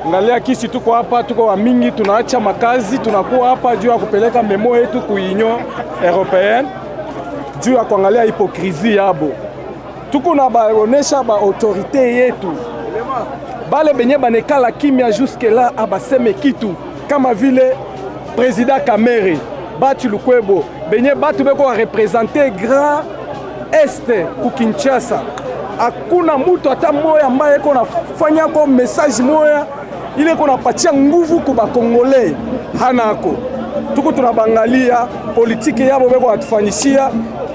Ngalia kisi tuko hapa, tuko wa mingi, tunaacha makazi, tunakuwa hapa juu ya kupeleka memo yetu ku Union Européenne. Juu ya kuangalia hipokrisi yabo. Tuko na baonesha ba autorité yetu. Bale benye banekala kimia jusque là abaseme kitu kama vile président Kamere, Batu Lukwebo, benye batu beko représenter Grand Est ku Kinshasa. Hakuna mtu hata moya ambaye eko nafanya kwa message moya ile eko napatia nguvu kwa Bakongolais hanako. Tuko tunabangalia politiki yabo beko atufanyishia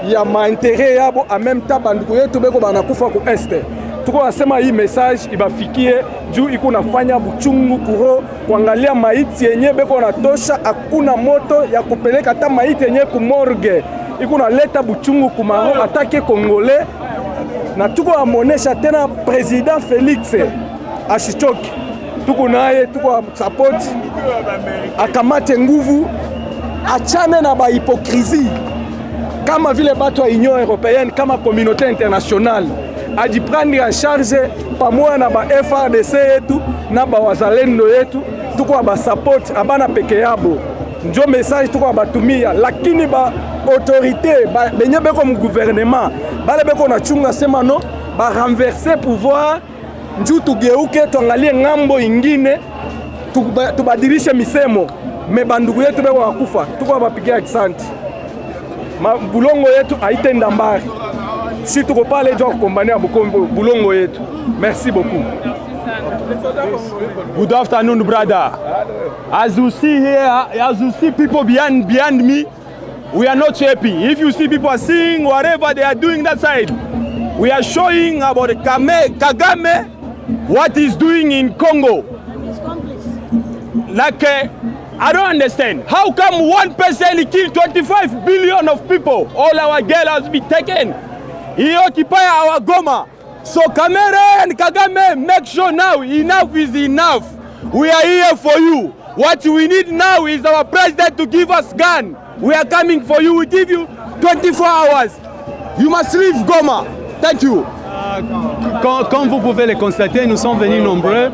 ya maintérêt yabo en même temps banduku yetu beko banakufa ku este. Tuko nasema hii message ibafikie juu iko nafanya buchungu kuro kuangalia maiti yenye beko natosha, hakuna moto ya kupeleka hata maiti yenye ku morgue. Iko naleta buchungu kumaro atake Congolais. Na tuko amonesha tena President Felix ashichoki. Tuko naye, tuko support akamate nguvu, achane na ba hypocrisie kama vile batu wa Union Européenne, kama communauté internationale ajiprendre en charge pamoja na ba FARDC yetu na ba wazalendo yetu. Tuko ba support abana peke yabo, njo message tuko batumia. Lakini ba autorité benye beko mu gouvernement bale beko na chunga sema no ba renverser pouvoir njuu tugeuke tuangalie ngambo ingine tubadilishe misemo. Me bandugu yetu beko wakufa, tuko bapigia kisanti. Bulongo yetu haitenda mbari. Si tuko pale jo kukombania bulongo yetu. Merci beaucoup. Good afternoon, brother. As you see here, as you see people behind me, we are not happy. If you see people seeing whatever they are doing that side, we are showing about Kagame, what he's doing in Congo. Like, I don't understand. How come one person killed 25 billion of people? All our girls has been taken. He occupied our Goma. So Kamere and Kagame, make sure now enough is enough. We are here for you. What we need now is our president to give us gun. We are coming for you. We give you 24 hours. You must leave Goma. Thank you. Comme vous pouvez le constater, nous sommes venus nombreux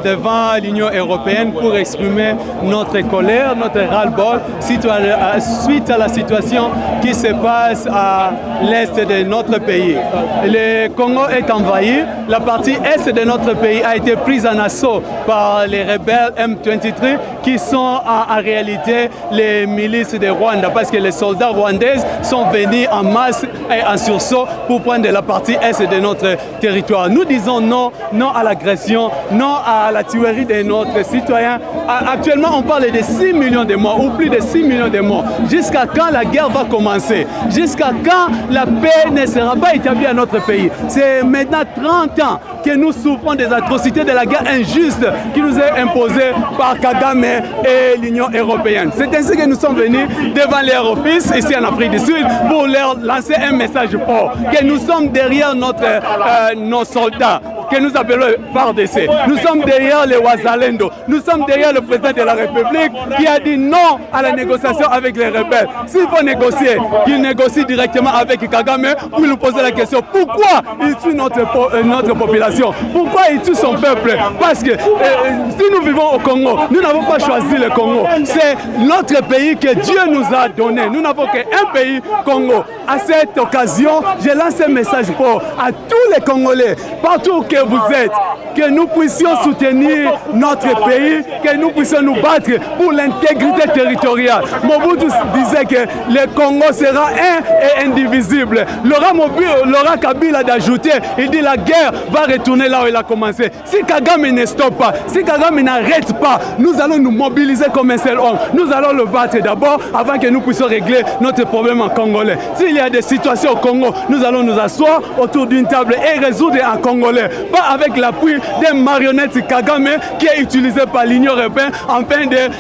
devant l'Union européenne pour exprimer notre colère, notre ras-le-bol suite à la situation qui se passe à l'est de notre pays. Le Congo est envahi, la partie est de notre pays a été prise en assaut par les rebelles M23 qui sont en réalité les milices de Rwanda, parce que les soldats rwandais sont venus en masse et en sursaut pour prendre la partie est de notre territoire. Nous disons non, non à l'agression, non à la tuerie de notre citoyens. Actuellement, on parle de 6 millions de morts, ou plus de 6 millions de morts. Jusqu'à quand la guerre va commencer? Jusqu'à quand la paix ne sera pas établie à notre pays? C'est maintenant 30 ans que nous souffrons des atrocités de la guerre injuste qui nous est imposée par Kagame et l'Union européenne. C'est ainsi que nous sommes venus devant leur office ici en Afrique du Sud pour leur lancer un message fort, que nous sommes derrière nos soldats, que nous appelons FARDC. Nous sommes derrière les Wazalendo. Nous sommes derrière le président de la République qui a dit non à la négociation avec les rebelles. S'il faut négocier, qu'il négocie directement avec Kagame pour lui poser la question pourquoi il tue notre population, pourquoi il tue son peuple. Parce que si nous vivons au Congo, nous n'avons pas choisi le Congo. C'est notre pays que Dieu nous a donné. Nous n'avons qu'un pays, Congo. À cette occasion, je lance un message fort à tous les Congolais, partout que vous êtes, que nous puissions soutenir notre pays, que nous puissions nous battre pour l'intégrité territoriale. Mobutu disait que le Congo sera un et indivisible. Laurent Kabila d'ajouter, il dit la guerre va retourner là où elle a commencé. Si Kagame ne stoppe pas, si Kagame n'arrête pas, nous allons nous mobiliser comme un seul homme. Nous allons le battre d'abord avant que nous puissions régler notre problème en congolais. S'il y a des situations au Congo, nous allons nous asseoir autour d'une table et résoudre en congolais. Pas avec l'appui des marionnettes Kagame qui est utilisé par l'Union européenne afin de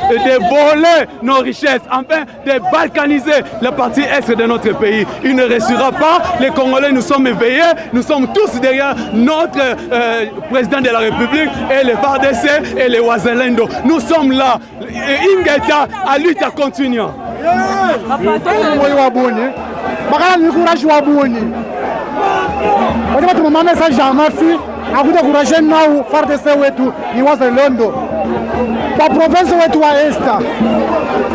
voler nos richesses, afin de balkaniser la partie est de notre pays. Il ne restera pas. Les Congolais, nous sommes éveillés. Nous sommes tous derrière notre président de la République et les FARDC et les Wazalendo. Nous sommes là. Ingeta à lutte à continuer. akuja kurashe nao FARDC wetu ni Wazalendo kwa province wetu wa Esta.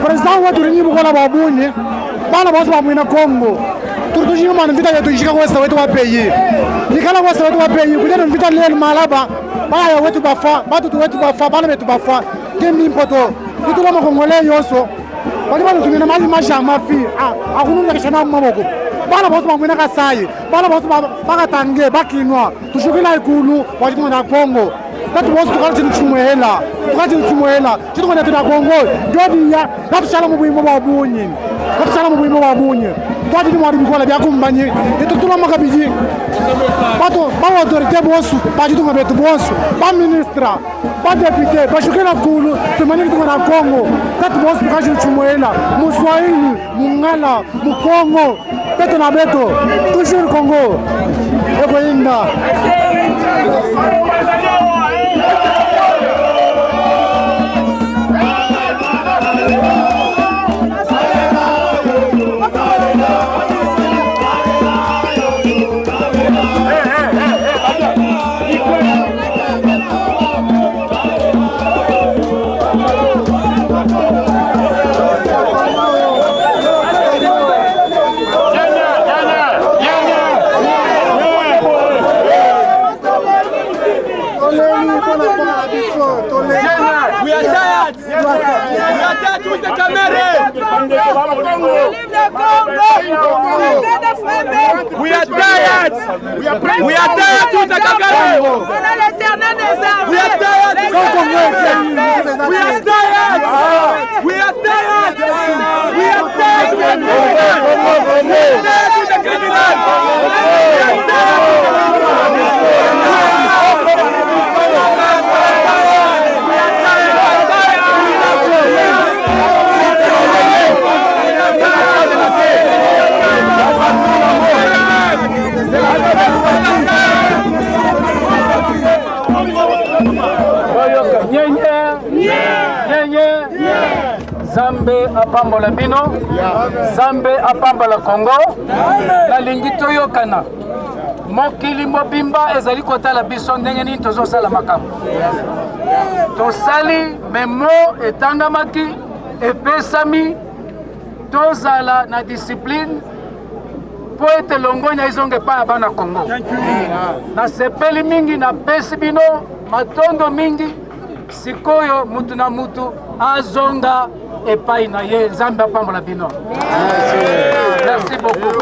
President wetu ni Bukola babuni bana bosi ba mwina Kongo turutujina mwana vita yetu ishika kwa Esta wetu wa peyi nikala kwa Esta wetu wa peyi kulena vita leo malaba baya wetu bafa batu wetu bafa bana wetu bafa kemi mpoto tutula makongole yoso bali bana tumina mali masha mafi akununga kishana mamoko bana bosi ba mwina Kasai bana bosi ba tange bakinwa tushukila ikulu wajimwa na Kongo tatu bosi tukati nchumuela chitoko netu na Kongo jodi ya tatu chala mubimo wa bunyi twati ni mwari bikola bya kumbanyi itutula makabiji bato ba autorité bosu bajitunga betu bosu ba ministra ba député bashukila kulu tumani kitu na Kongo tatu bosi tukati nchumuela muswahili mungala mukongo beto na beto toujours Congo eko inda with the camera. We are tired. We are tired with the camera. On a l'éternel des armes. We are tired. We are tired. We are tired. We are tired with the Zambe apambola bino, Zambe apambola Congo, na lingi toyokana. Mokili mobimba ezali kotala biso ndenge nini tozosala makambo. Tosali memo etangamaki epesami tozala na discipline po ete longonya izonge pa bana Congo. Na sepeli mingi na pesi bino matondo mingi sikoyo mutu na mutu azonga epai na ye Nzambe apambola bino. Merci beaucoup.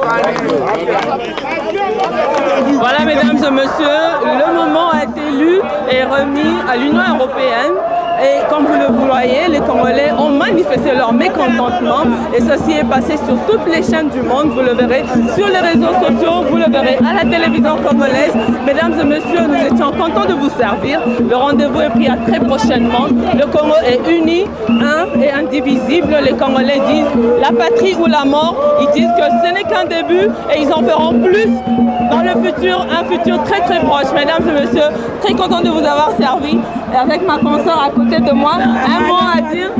Voilà, mesdames et messieurs, le moment a été lu et remis à l'Union européenne Et comme vous le voyez, les Congolais ont manifesté leur mécontentement et ceci est passé sur toutes les chaînes du monde, vous le verrez sur les réseaux sociaux, vous le verrez à la télévision congolaise. Mesdames et messieurs, nous étions contents de vous servir. Le rendez-vous est pris à très prochainement. Le Congo est uni, un et indivisible. Les Congolais disent la patrie ou la mort. Ils disent que ce n'est qu'un début et ils en feront plus dans le futur, un futur très très proche. Mesdames et messieurs, très content de vous avoir servi. Et avec ma consoeur à côté de moi, un mot à dire.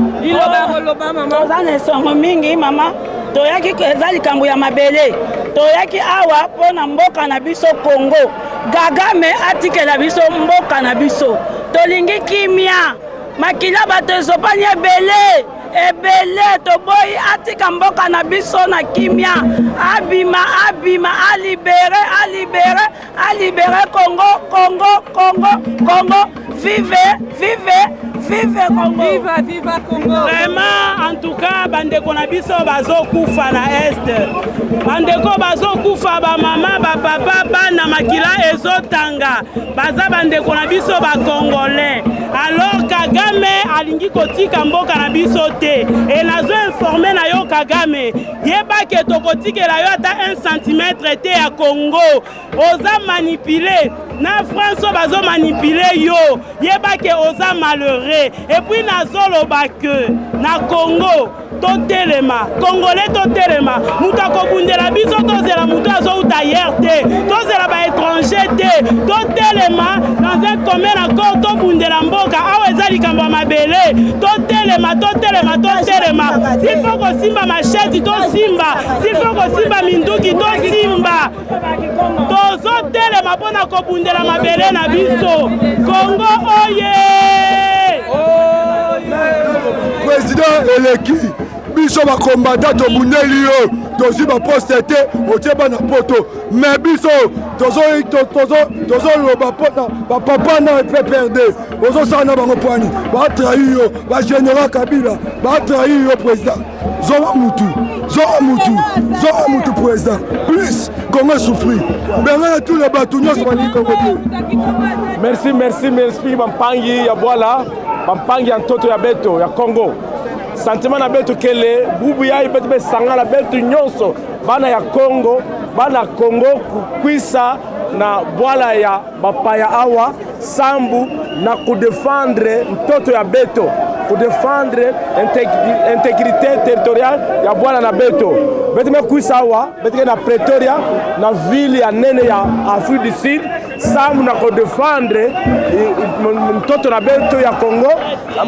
Maman. Toyaki eza likambo ya mabele toyaki awa pona mboka na biso Congo Kagame atikela biso mboka na biso tolingi kimia makila bato ezopani ebele toboyi atika mboka na biso na kimia abima alibere Congo vive Congo. Viva Congo. Vraiment, en tout cas, bandeko na biso bazo kufa na est. Bandeko bazo kufa ba mama, ba papa, bana makila ezotanga. Baza bandeko na biso ba Congolais. Alors Kagame alingi kotika mboka na biso te. Et nazo informé na yo Kagame. Yeba ke tokotikela yo ata 1 cm te ya Congo. Oza manipulé. Na France bazo manipulé yo. Yeba ke oza malheureux. Et puis nazolo bake na Congo totelema Congolais totelema mutu akobundela biso tozela mutu azouta hier te tozela ba étranger te totelema dans un commun accord tobundela mboka awa eza likambo ya mabele totelema s'il faut kosimba machete tosimba s'il faut kosimba minduki tosimba tozotelema mpona kobundela mabele na biso Congo oye. Président eleki biso bakombata tobundeli yo tozwi baposte te otie bana poto mais biso tozoloba mpona bapapa na PPRD ozosala na bango poani batrahi yo bagénéral Kabila batrahi yo président zoa mutu président plus Congo souffrir benga tous les bato nyonso balingi Congo te. Merci bampangi ya bwala bampangi ya ntoto ya beto ya Congo sentiment na beto kele bubu ya beto be sanga na beto nyonso bana ya Congo kukwisa na bwala ya bapaya awa sambu na kudefendre ntoto ya beto kudefendre intégrité territoriale ya bwala na beto me kuisa awa beto na Pretoria na ville ya nene ya Afrique du Sud sambu na kudefendre ntoto na beto ya Congo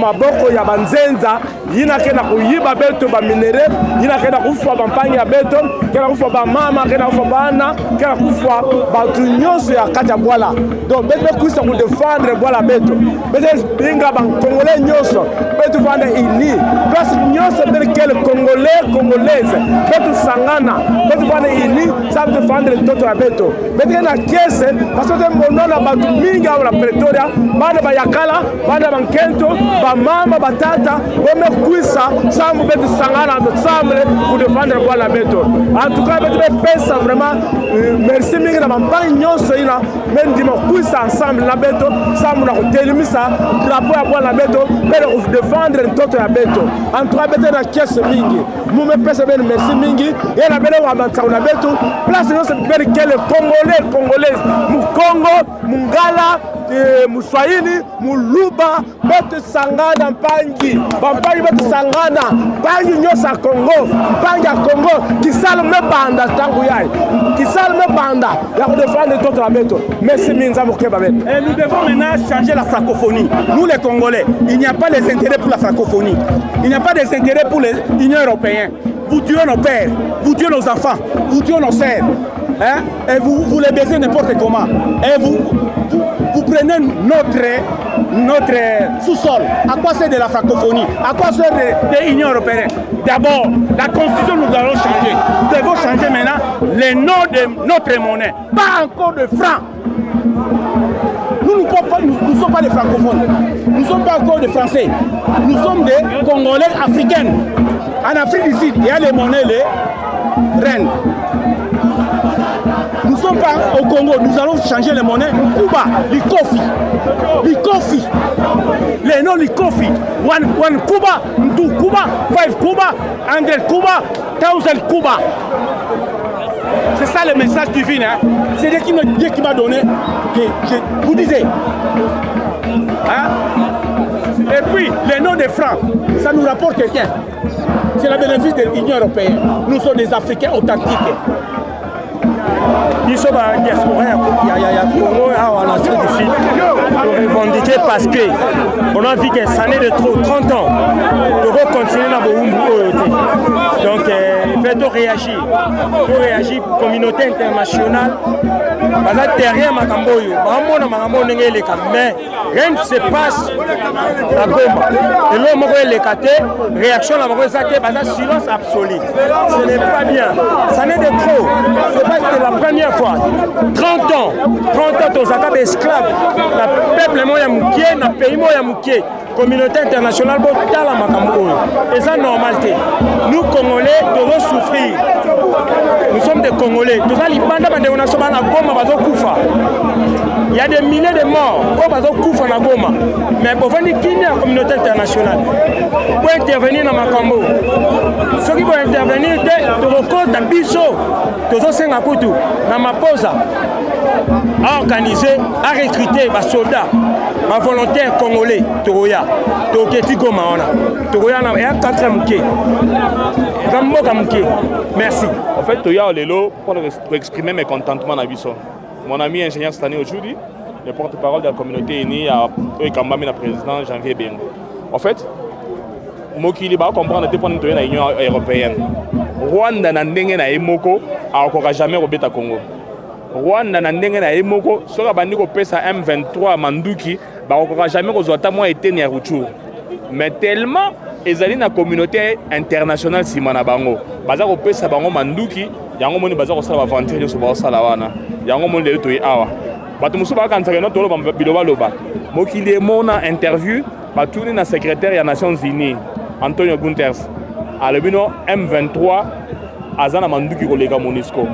maboko ya banzenza yina kena kuyiba beto ba minere yina kena kufa bampangi ya beto kena kufa ba mama kena kufa bana kena kufa batu nyonso ya kata bwala donc beto kuisa ku défendre bwala beto beto binga ba Congolais nyonso beto vanda ini place nyonso de quel congolaise beto sangana beto vanda ini ça défendre toto ya beto beto na kiese parce que mbonona batu mingi au la Pretoria bana ba yakala bana bankento ba mama batata bome kuisa sambu beto sangana ensemble pour défendre bwala beto en tout cas beto pesa vraiment merci mingi na bambangi nyonso ina mendima kuisa ensemble na beto sambu na kotelimisa drapeau ya bwala beto bele ko défendre ntoto ya beto en tout cas beto na kiese mingi mume pesa bene merci mingi yena bele wa bantsao na beto place nyonso bele kele congolaise mu Congo mungala Muswahili muluba beto sangana mpangi bampangi beto sangana mpangi nyosa Congo mpangi ya Congo kisala mebanda tangu yai kisala mebanda ya kodefendre toto la beto merci minza mokeba beto. Et nous devons maintenant changer la francophonie. Nous les Congolais, il n'y a pas les intérêts pour la francophonie, il n'y a pas des intérêts pour l'Union européenne. Vous tuez nos pères, vous tuez nos enfants, vous tuez nos sœurs, hein? Et vous les baisez n'importe comment. Et vous prenez notre sous-sol. À quoi c'est de la francophonie? À quoi c'est de l'Union européenne? D'abord, la constitution, nous allons changer. Nous devons changer maintenant les noms de notre monnaie. Pas encore de francs. Nous ne sommes pas des francophones. Nous ne sommes pas encore des Français. Nous sommes des Congolais africains. En Afrique du Sud, il y a les monnaies, les reines. Nous ne sommes pas au Congo, nous allons changer les monnaies. Cuba, les Kofi. les noms du Kofi, one Cuba, 2 Cuba, 5 Cuba, 100 Cuba, 1000 Cuba. C'est ça le message divin. Hein? C'est Dieu qui m'a donné, que je vous disais. Hein? Et puis, les noms des francs, ça nous rapporte rien. C'est le bénéfice de l'Union européenne. Nous sommes des Africains authentiques. Nous sommes en diaspora, il y a Congo en Afrique du Sud. Pour revendiquer parce qu'on a vu que ça n'est de trop 30 ans. Nous devons continuer dans le donc, il faut réagir. Il faut réagir, communauté internationale. Parce que derrière Makamboyo, mais rien ne se passe à Goma. Et l'homme est l'écarté, réaction à la silence absolu. Ce n'est pas bien. Ça n'est de trop. Ce n'est pas la première fois. 30 ans, tous les esclaves. Le peuple est mouké, le pays est mouké. Communauté internationale, et ça normalité. Nous Congolais devons souffrir. Nous sommes des Congolais. Il y a des milliers de morts. Mais pour venir qui est la communauté internationale pour intervenir dans Makambo. Ceux qui vont intervenir, dans Bisso, dans ma pause, à organiser, à recruter des soldats, des volontaires congolais, Toroya, Toketi Goma, Toroya, et un 4e quai. Merci. En fait, Toya Olelo, pour exprimer mes contentements à Bisso. Mon ami ingénieur cette année aujourd'hui, le porte-parole de la communauté unie à Kambami, le président Janvier Bengo. En fait, Mokili va comprendre que nous sommes l'Union européenne. Rwanda n'a pas Emoko, alors jamais au Beta Congo. Rwanda n'a pas Emoko, sur la bande de PESA M23 Manduki, alors jamais aux Ottawa été ni à Rouchou. Mais tellement, ils allaient dans la communauté internationale Simana Bango. Bazar au PESA Bango Manduki, yango moni bazar au sala aventure sur Basala wana. Yango moni le toy awa. Batu musuba kan tsakeno tolo ba biloba loba. Mokili mona interview batuni na secrétaire des Nations Unies Antonio Guterres. Alebino M23 azana manduki kolega MONUSCO.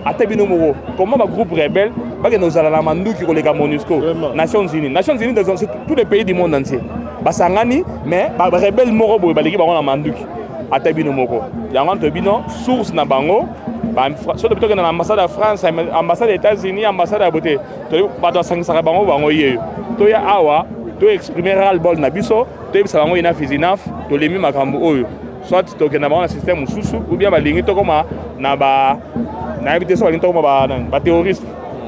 Atebino moko comment ba groupe rebelle ba ke nos ala manduki kolega MONUSCO. Nations Unies dans tous les pays du monde entier. Basangani mais ba rebelle moko boy baleki ba na manduki. Atebino moko. Yango tebino source na bango. Surtout plutôt que dans l'ambassade de France, l'ambassade des États-Unis, l'ambassade de la beauté. Tu as exprimer ras-le-bol na biso, tu as ina fizinaf, tu as mis makambo oyo. Soit tu as un système ou bien tu as un terroriste.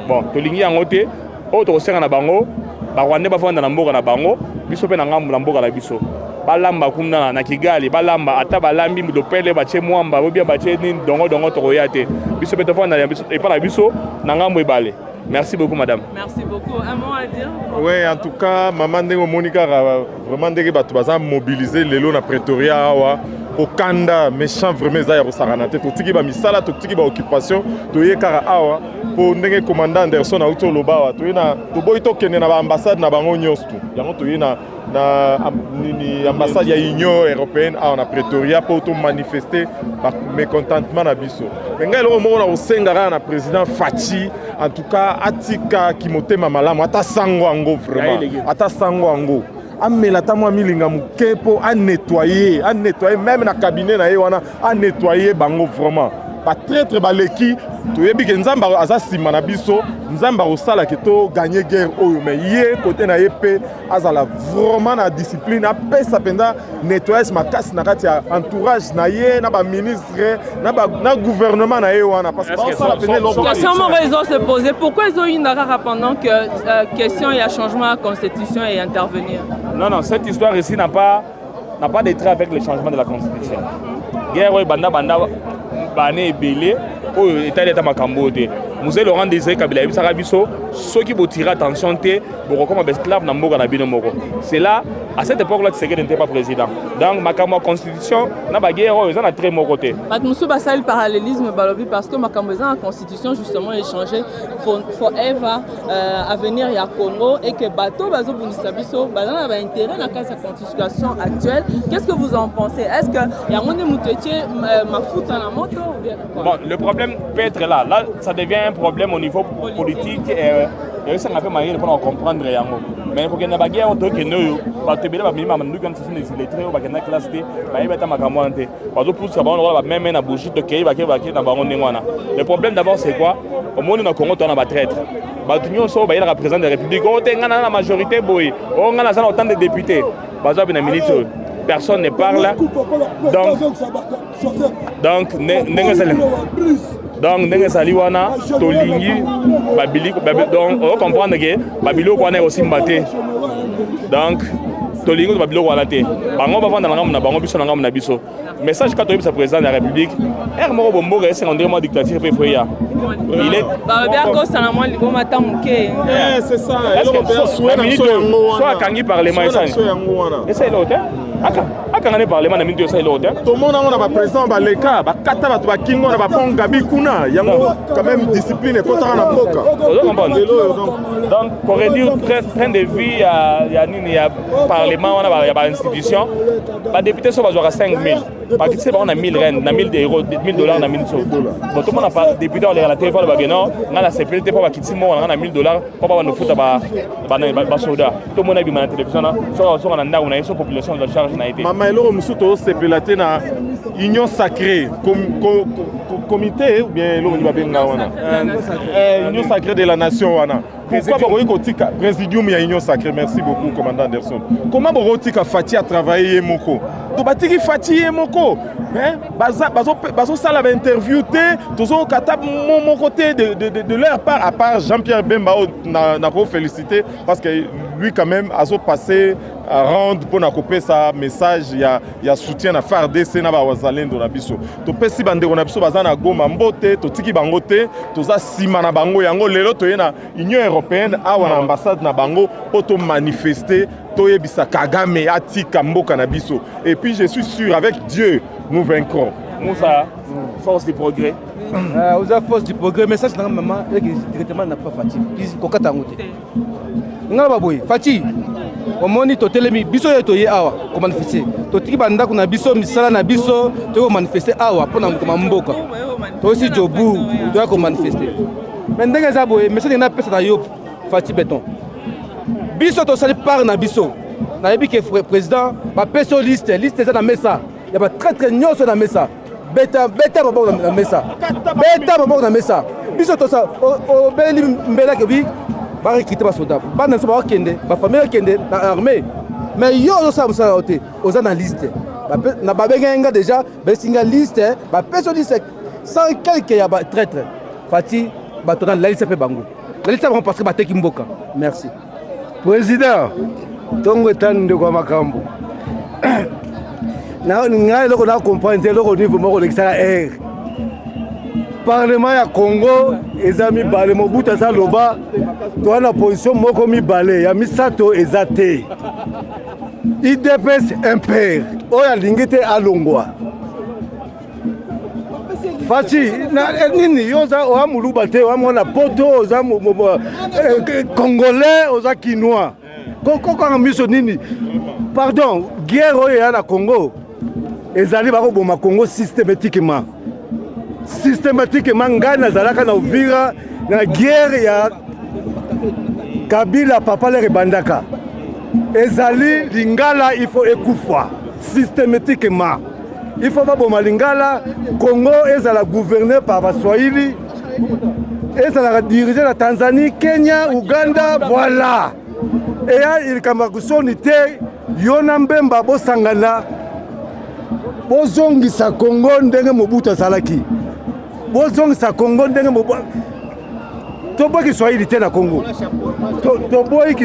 Bon, tu as un côté, tu as un bango, tu as un bango, biso pe na ngambu na mboka na biso. Balamba kuna na Kigali, balamba ata balambi mudopele bache mwamba, obia bache ni dongo toroyate. Biso pe tofana et pas la biso na ngambu ebale. Merci beaucoup madame. Merci beaucoup. Un mot à dire? Oui, en tout cas, maman Ndenge Monica vraiment ndenge batu baza mobiliser lelo na Pretoria awa. Okanda méchant vraiment za ya rosaranate to tiki ba misala to tiki ba occupation to yekara awa pour ndenge commandant Anderson na uto lobawa to yena to boy to kende na ba ambassade na bango nyonso yango to yena na ambassade ya Union européenne na Pretoria pour to manifester ba mécontentement na biso ngai lo mo na osengara na président Fachi en tout cas atika kimotema malamu ata sango ango vraiment ata sango ango amela tamwa milinga mukepo a nettoyer même na cabinet na ye wana a nettoyer bango vraiment ba traître baleki to yebi ke nzamba aza sima na biso nzamba osala ke to gagner guerre oyo mais ye côté na ye pe azala vraiment na discipline a pesa penda nettoyage makasi na kati ya entourage na ye na ba ministre na gouvernement na ye wana parce que ça la peine l'homme. Question mon raison se poser pourquoi ils ont eu une rara pendant que question il y a changement à la constitution et intervenir. Non, cette histoire ici n'a pas d'être avec le changement de la constitution. Guerre banda bané belé au état d'état makambo te. Musée Laurent Désiré Kabila bisaka biso ceux qui vont tirer attention te boko comme esclave na mboka na bino moko. C'est là à cette époque-là Tshisekedi n'était pas président. Donc makambo constitution na ba guerre ils ont na très moko te. Matmusu basal parallélisme balobi parce que makambo la constitution justement est changé forever à venir ya Congo et que bateau bazo bundisa biso bazana ba intérêt na case constitution actuelle. Qu'est-ce que vous en pensez? Est-ce que ya ngone mutetie mafuta na moto ou bien quoi? Bon, le problème peut être là. Là, ça devient un problème au niveau politique Et ça, on a fait manière pour comprendre rien. Mais pour qu'il y ait une bagarre, on doit que nous, parce que les minimum, nous quand c'est des lettrés, on va qu'il y ait une classe T, bah il va être à ma caméra. Parce que pour ça, on va même un bouchon de Kei, le problème d'abord c'est quoi? Au monde dans le Congo, on a traître. Nous sommes les représentants de la République. On a la majorité, on a autant de députés. Personne ne parle. Donc, ndenge sali wana tolingi babili donc on comprendre que babilo kwana aussi mbaté donc tolingi babilo wana té bango ba vanda na bango biso na biso message ka toyebisa président de la République er moko bombo ga 52 mois dictature pe foya il est bien ko sana moi libo mata muke c'est ça soit kangi parlement et ça l'hôtel aka ngane parlement na minute ça l'hôtel tout le monde on a président ba leka ba kata ba to kingo na ba ponga bikuna yango quand même discipline ko ta na mboka donc pour réduire train de vie ya nini ya parlement on a ba institution ba député so ba zo 5000 parce que c'est on a 1000 rand na 1000 euros 1000 dollars na 1000 so bon tout le monde a pas député on les la téléphone ba geno na la CPT pour ba kitimo on a 1000 dollars pour ba no futa ba soda tout le monde a vu na télévision so na nda on a une population de charge na été mama eloro musuto sepelate na union sacrée comité ou bien eloro ba benga wana union sacrée de la nation wana pourquoi bokoki kotika présidium ya union sacrée merci beaucoup commandant Anderson comment bokoki kotika Fati a travailler moko to batiki Fati moko bazo sala ba interview te tozo kata mon côté de leur part à part Jean-Pierre Bemba na ko féliciter parce que lui quand même azo passé à rendre pour na couper sa message ya soutien na FARDC na ba wazalendo na biso to pesi bande na biso bazana Goma mbote to tiki bango te toza sima na bango yango lelo to yena Union européenne awa na ambassade na bango poto manifester to yebisa Kagame atika mboka na biso et puis je suis sûr avec Dieu nous vaincrons. Moussa, force du progrès. Aux force du progrès, message na maman directement n'a pas Fati. Kokata ngote. Ngaba boy, Fati. Omoni to telemi biso yeto ye awa ko manifester. To tiki banda kuna biso misala na biso to manifester awa pona mboka. To aussi jobu to ko manifester. Mais ndenge za boy, message na pesa na yo Fati Béton. Biso to sali par na biso. Na yebi ke président ba peso liste za na mesa. Il y a très très nyonso na mesa. Beta babo na mesa. Beta babo na mesa. Biso to sa o beli mbela ke bi ba recruter ba soldat. Ba na so ba kende, ba famille kende na armée. Mais yo zo sa musala ote, oza na liste. Na ba benga déjà, ba singa liste, ba peso liste sans quelque ya ba traître. Fati ba to na la liste pe bango. La liste ba parce que ba teki mboka. Merci. Président, tongo tande kwa makambo. Ngai loko na comprendre loko niveau moko l'extra air. Parlement ya Congo ezami balé Mobutu sa loba to na position moko mi balé ya misato ezate. IDPS impair. Oya lingite alongwa. Fati na nini yoza o muluba te o mona poto oza congolais oza kinois. Koko ka miso nini? Pardon, guerre oya na Congo. Ezali bako boma Congo systématiquement ngai nazalaka na Uvira na guerre ya Kabila papa le rebandaka ezali lingala il faut ekufa systématiquement il faut boma lingala Congo ezala gouverné par Baswahili ezala dirigé la Tanzanie Kenya Uganda voilà et il kamakusoni te yona mbemba bosangana bozongisa Congo ndenge Mobutu azalaki bozongisa Congo ndenge Mobutu toboyi Kiswahili te na Congo toboyi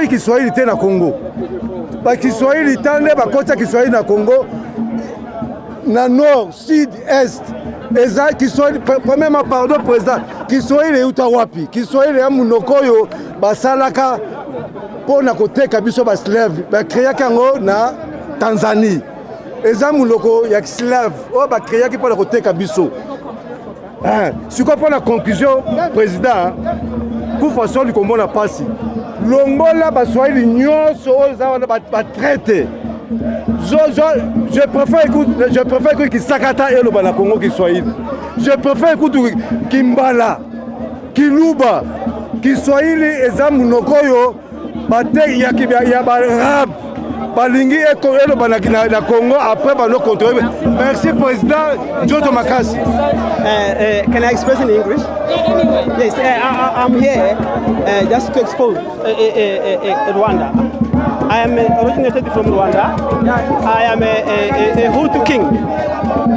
Kiswahili te na Congo ba Kiswahili tande bakota Kiswahili na Congo na nord sud est eza Kiswahili premièrement pardon président Kiswahili uta wapi Kiswahili ya munokoyo basalaka pona koteka biso ba slave ba créaka ngo na Tanzanie eza muloko ya slave o ba créaki pona koteka biso si quoi pour la conclusion président kufa soli komona pasi longola ba Swahili nyonso za ba traité je préfère que Kisakata et le Bana Congo Kiswahili je préfère que Kimbala kiluba kiswahili eza munoko oyo bate ya barab balingi eloba na Congo après bano contrôler. Merci président Njoto Makasi. Can I express in English? Yes, I'm here just to expose Rwanda. I am originated from Rwanda. I am a Hutu king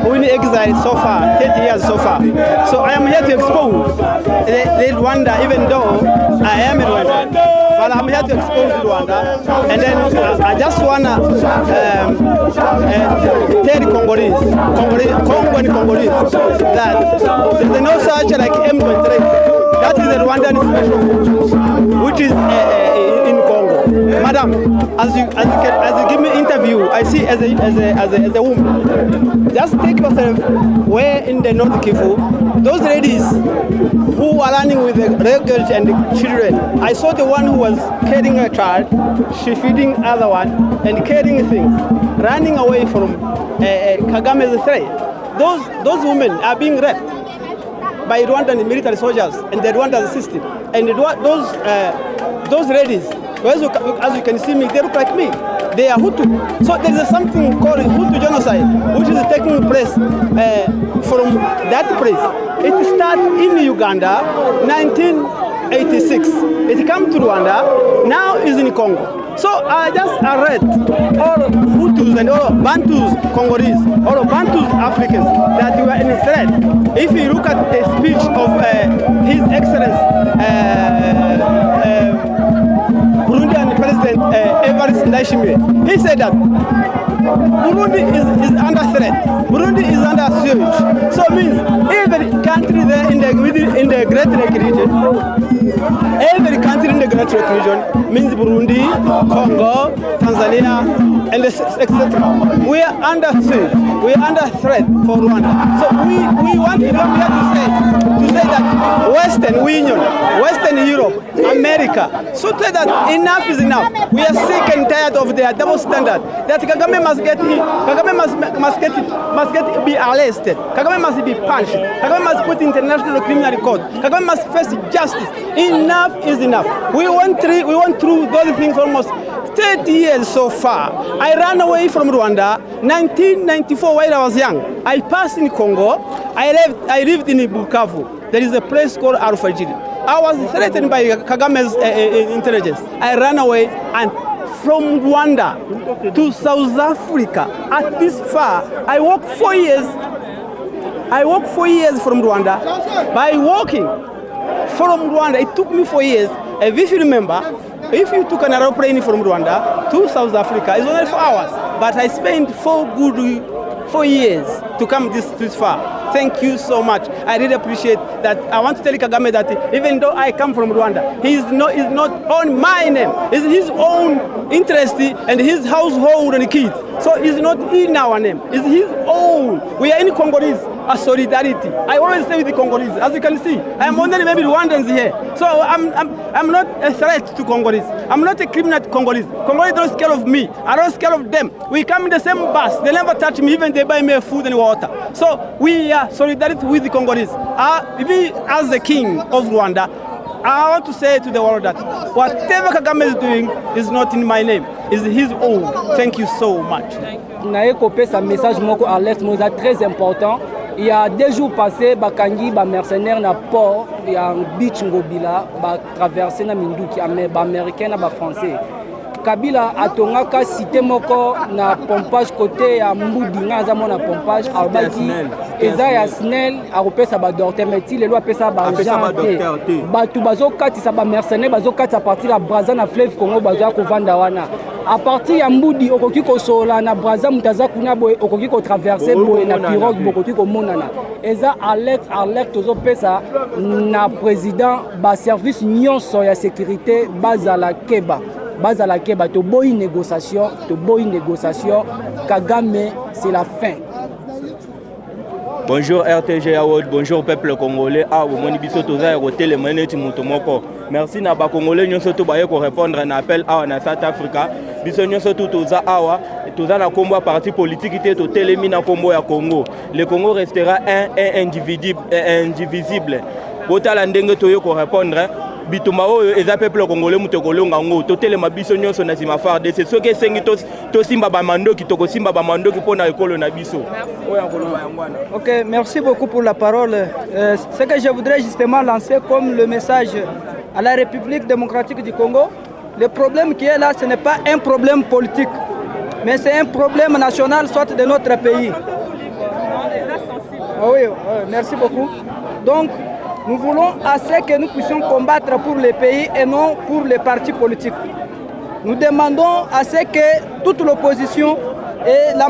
who in exile so far, 30 years so far. So I am here to expose the Rwanda, even though I am a Rwandan. But I'm here to expose Rwanda. And then I just want to tell Congolese, Congo and Congolese, that there's no such like M23. That is a Rwandan special forces, which is in Congo. Madam, as you give me interview, I see as a woman. Just take yourself where in the North Kivu, those ladies who are running with the girls and the children. I saw the one who was carrying a child, she feeding other one and carrying things, running away from Kagame's threat. Those women are being raped by Rwandan military soldiers and the Rwandan system. And those ladies, as you can see me, they look like me. They are Hutu. So there is something called Hutu genocide, which is taking place from that place. It started in Uganda, 1986. It came to Rwanda, now is in Congo. So I just read all Hutus and all Bantus Congolese, all Bantus Africans that were in threat. If you look at the speech of His Excellency Burundian President Evariste Ndayishimiye, he said that Burundi is under threat. Burundi is under siege. So it means every country there in the Great Lake region, every country in the Great Lake region means Burundi, Congo, Tanzania, and etc. We are under siege. We are under threat for Rwanda. So we want to say that Western Union, Western Europe, America, so say that enough is enough. We are sick and tired of their double standard. That Kagame must be arrested. Kagame must be punished. Kagame must put international criminal court. Kagame must face justice. Enough is enough. We went through those things almost 30 years so far. I ran away from Rwanda 1994 while I was young. I passed in Congo. I lived in Bukavu. There is a place called Alfajiri. I was threatened by Kagame's intelligence. I ran away, and from Rwanda to South Africa, at this far, I walked 4 years. I walked 4 years from Rwanda. By walking from Rwanda, it took me 4 years. And if you remember, if you took an aeroplane from Rwanda to South Africa, it's only 4 hours. But I spent 4 years to come this far. Thank you so much. I really appreciate that. I want to tell Kagame that even though I come from Rwanda, he is not on my name. It's his own interest and his household and kids. So it's not in our name. It's his own. We are in Congolese. A solidarity. I always say with the Congolese, as you can see, I am only maybe Rwandans here. So I'm not a threat to Congolese. I'm not a criminal to Congolese. Congolese don't scare of me. I don't scare of them. We come in the same bus. They never touch me, even they buy me food and water. So we are solidarity with the Congolese. Me as the king of Rwanda, I want to say to the world that whatever Kagame is doing is not in my name. It's his own. Thank you so much. Naye kopé sa message moko alerte moza très important. Il y a 2 jours passés, bakangi ba mercenaires na port ya beach ngobila ba traverser na minduki ba américain na ba français. Kabila atongaka cité moko na pompage côté ya Mbudinga azamo na pompage abaki eza ya SNEL akopesa ba docteur meti lelo apesa ba agent batu bazokatisa ba mercenaires bazokatisa partir ya Brazza na fleuve Congo bazo kovanda wana. À partir ya Mbudi okoki kosola na Brazza mutaza kuna boye okoki ko traverser boye na pirogue bokoki ko monana. Eza alerte tozo pesa na président ba service nyonso ya sécurité bazala keba. Bazala keba to boy négociation, Kagame c'est la fin. Bonjour RTG Award, bonjour peuple congolais. Moni biso toza roté les manettes mutomoko. Merci na ba congolais nyonso to baye ko répondre na appel awa na South Africa. Biso nyonso to toza awa, toza na kombo parti politique té to telemi na kombo ya Congo. Le Congo restera un indivisible. botala ndenge toyo ko répondre bitumba oyo eza peuple congolais muto kolonga ngo totelema biso nyonso na sima FARDC soki esengi tosimba bamandoki tokosimba bamandoki mpona ekolo na biso. Ok, merci beaucoup pour la parole. Ce que je voudrais justement lancer comme le message à la République démocratique du Congo, le problème qui est là, ce n'est pas un problème politique, mais c'est un problème national, soit de notre pays. Oui, merci beaucoup. Donc, nous voulons assez que nous puissions combattre pour les pays et non pour les partis politiques. Nous demandons assez que toute l'opposition et la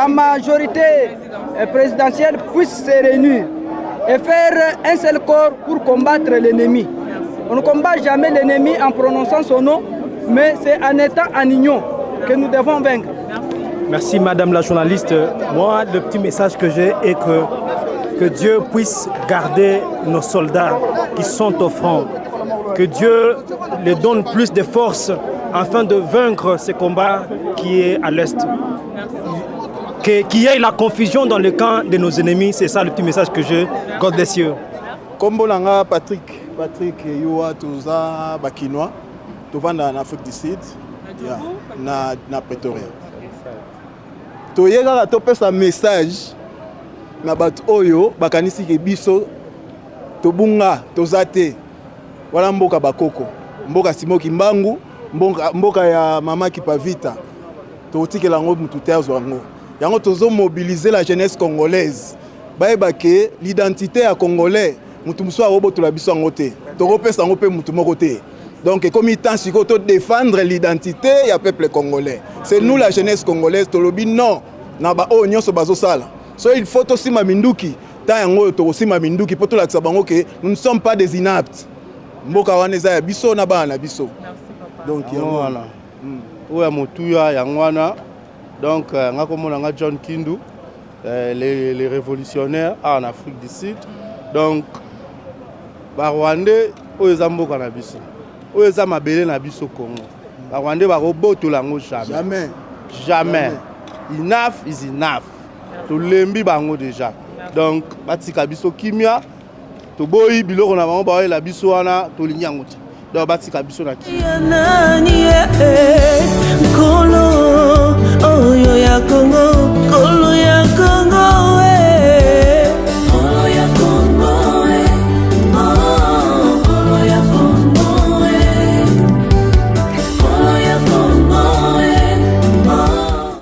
majorité présidentielle puissent se réunir et faire un seul corps pour combattre l'ennemi. On ne combat jamais l'ennemi en prononçant son nom, mais c'est en étant en union que nous devons vaincre. Merci Madame la journaliste. Moi, le petit message que j'ai est que Dieu puisse garder nos soldats qui sont au front. Que Dieu les donne plus de force afin de vaincre ce combat qui est à l'Est. Qu'il y ait la confusion dans le camp de nos ennemis, c'est ça le petit message que j'ai. God bless you. Kombo nanga Patrick Yoa toza bakinois tovanda en Afrique du Sud na Pretoria. Toyeka topesa message na bato oyo bakanisi ke biso tobunga tozate wala mboka bakoko mboka Simoki Mbangu mboka ya mama Kipavita totikela ngo mutu terzo ngo yango tozo mobiliser la jeunesse congolaise bayeba ke l'identité ya congolais mutu muso arobotola biso ngo te tokopesa ngo pe mutu moko te. Donc, comme il tente de défendre l'identité, il y a le peuple congolais. C'est nous, la jeunesse congolaise, tolobi non. So il faut aussi maminduki. Nous ne sommes pas des inaptes. Mboka waneza ya biso na bana biso. Donc voilà. Oya motuya yangwana. Donc ngakomona nga John Kindu, les révolutionnaires en Afrique du Sud. Donc ba Rwandais oyo zamboka na biso. Oyo za mabele na biso Congo. Ba Rwandais ba robotola ngo jamais. Jamais. Enough is enough. To lembi bango déjà. Donc batika biso kimia to boyi biloko na bango ba la biso wana to linyango. Donc batika biso na kimia.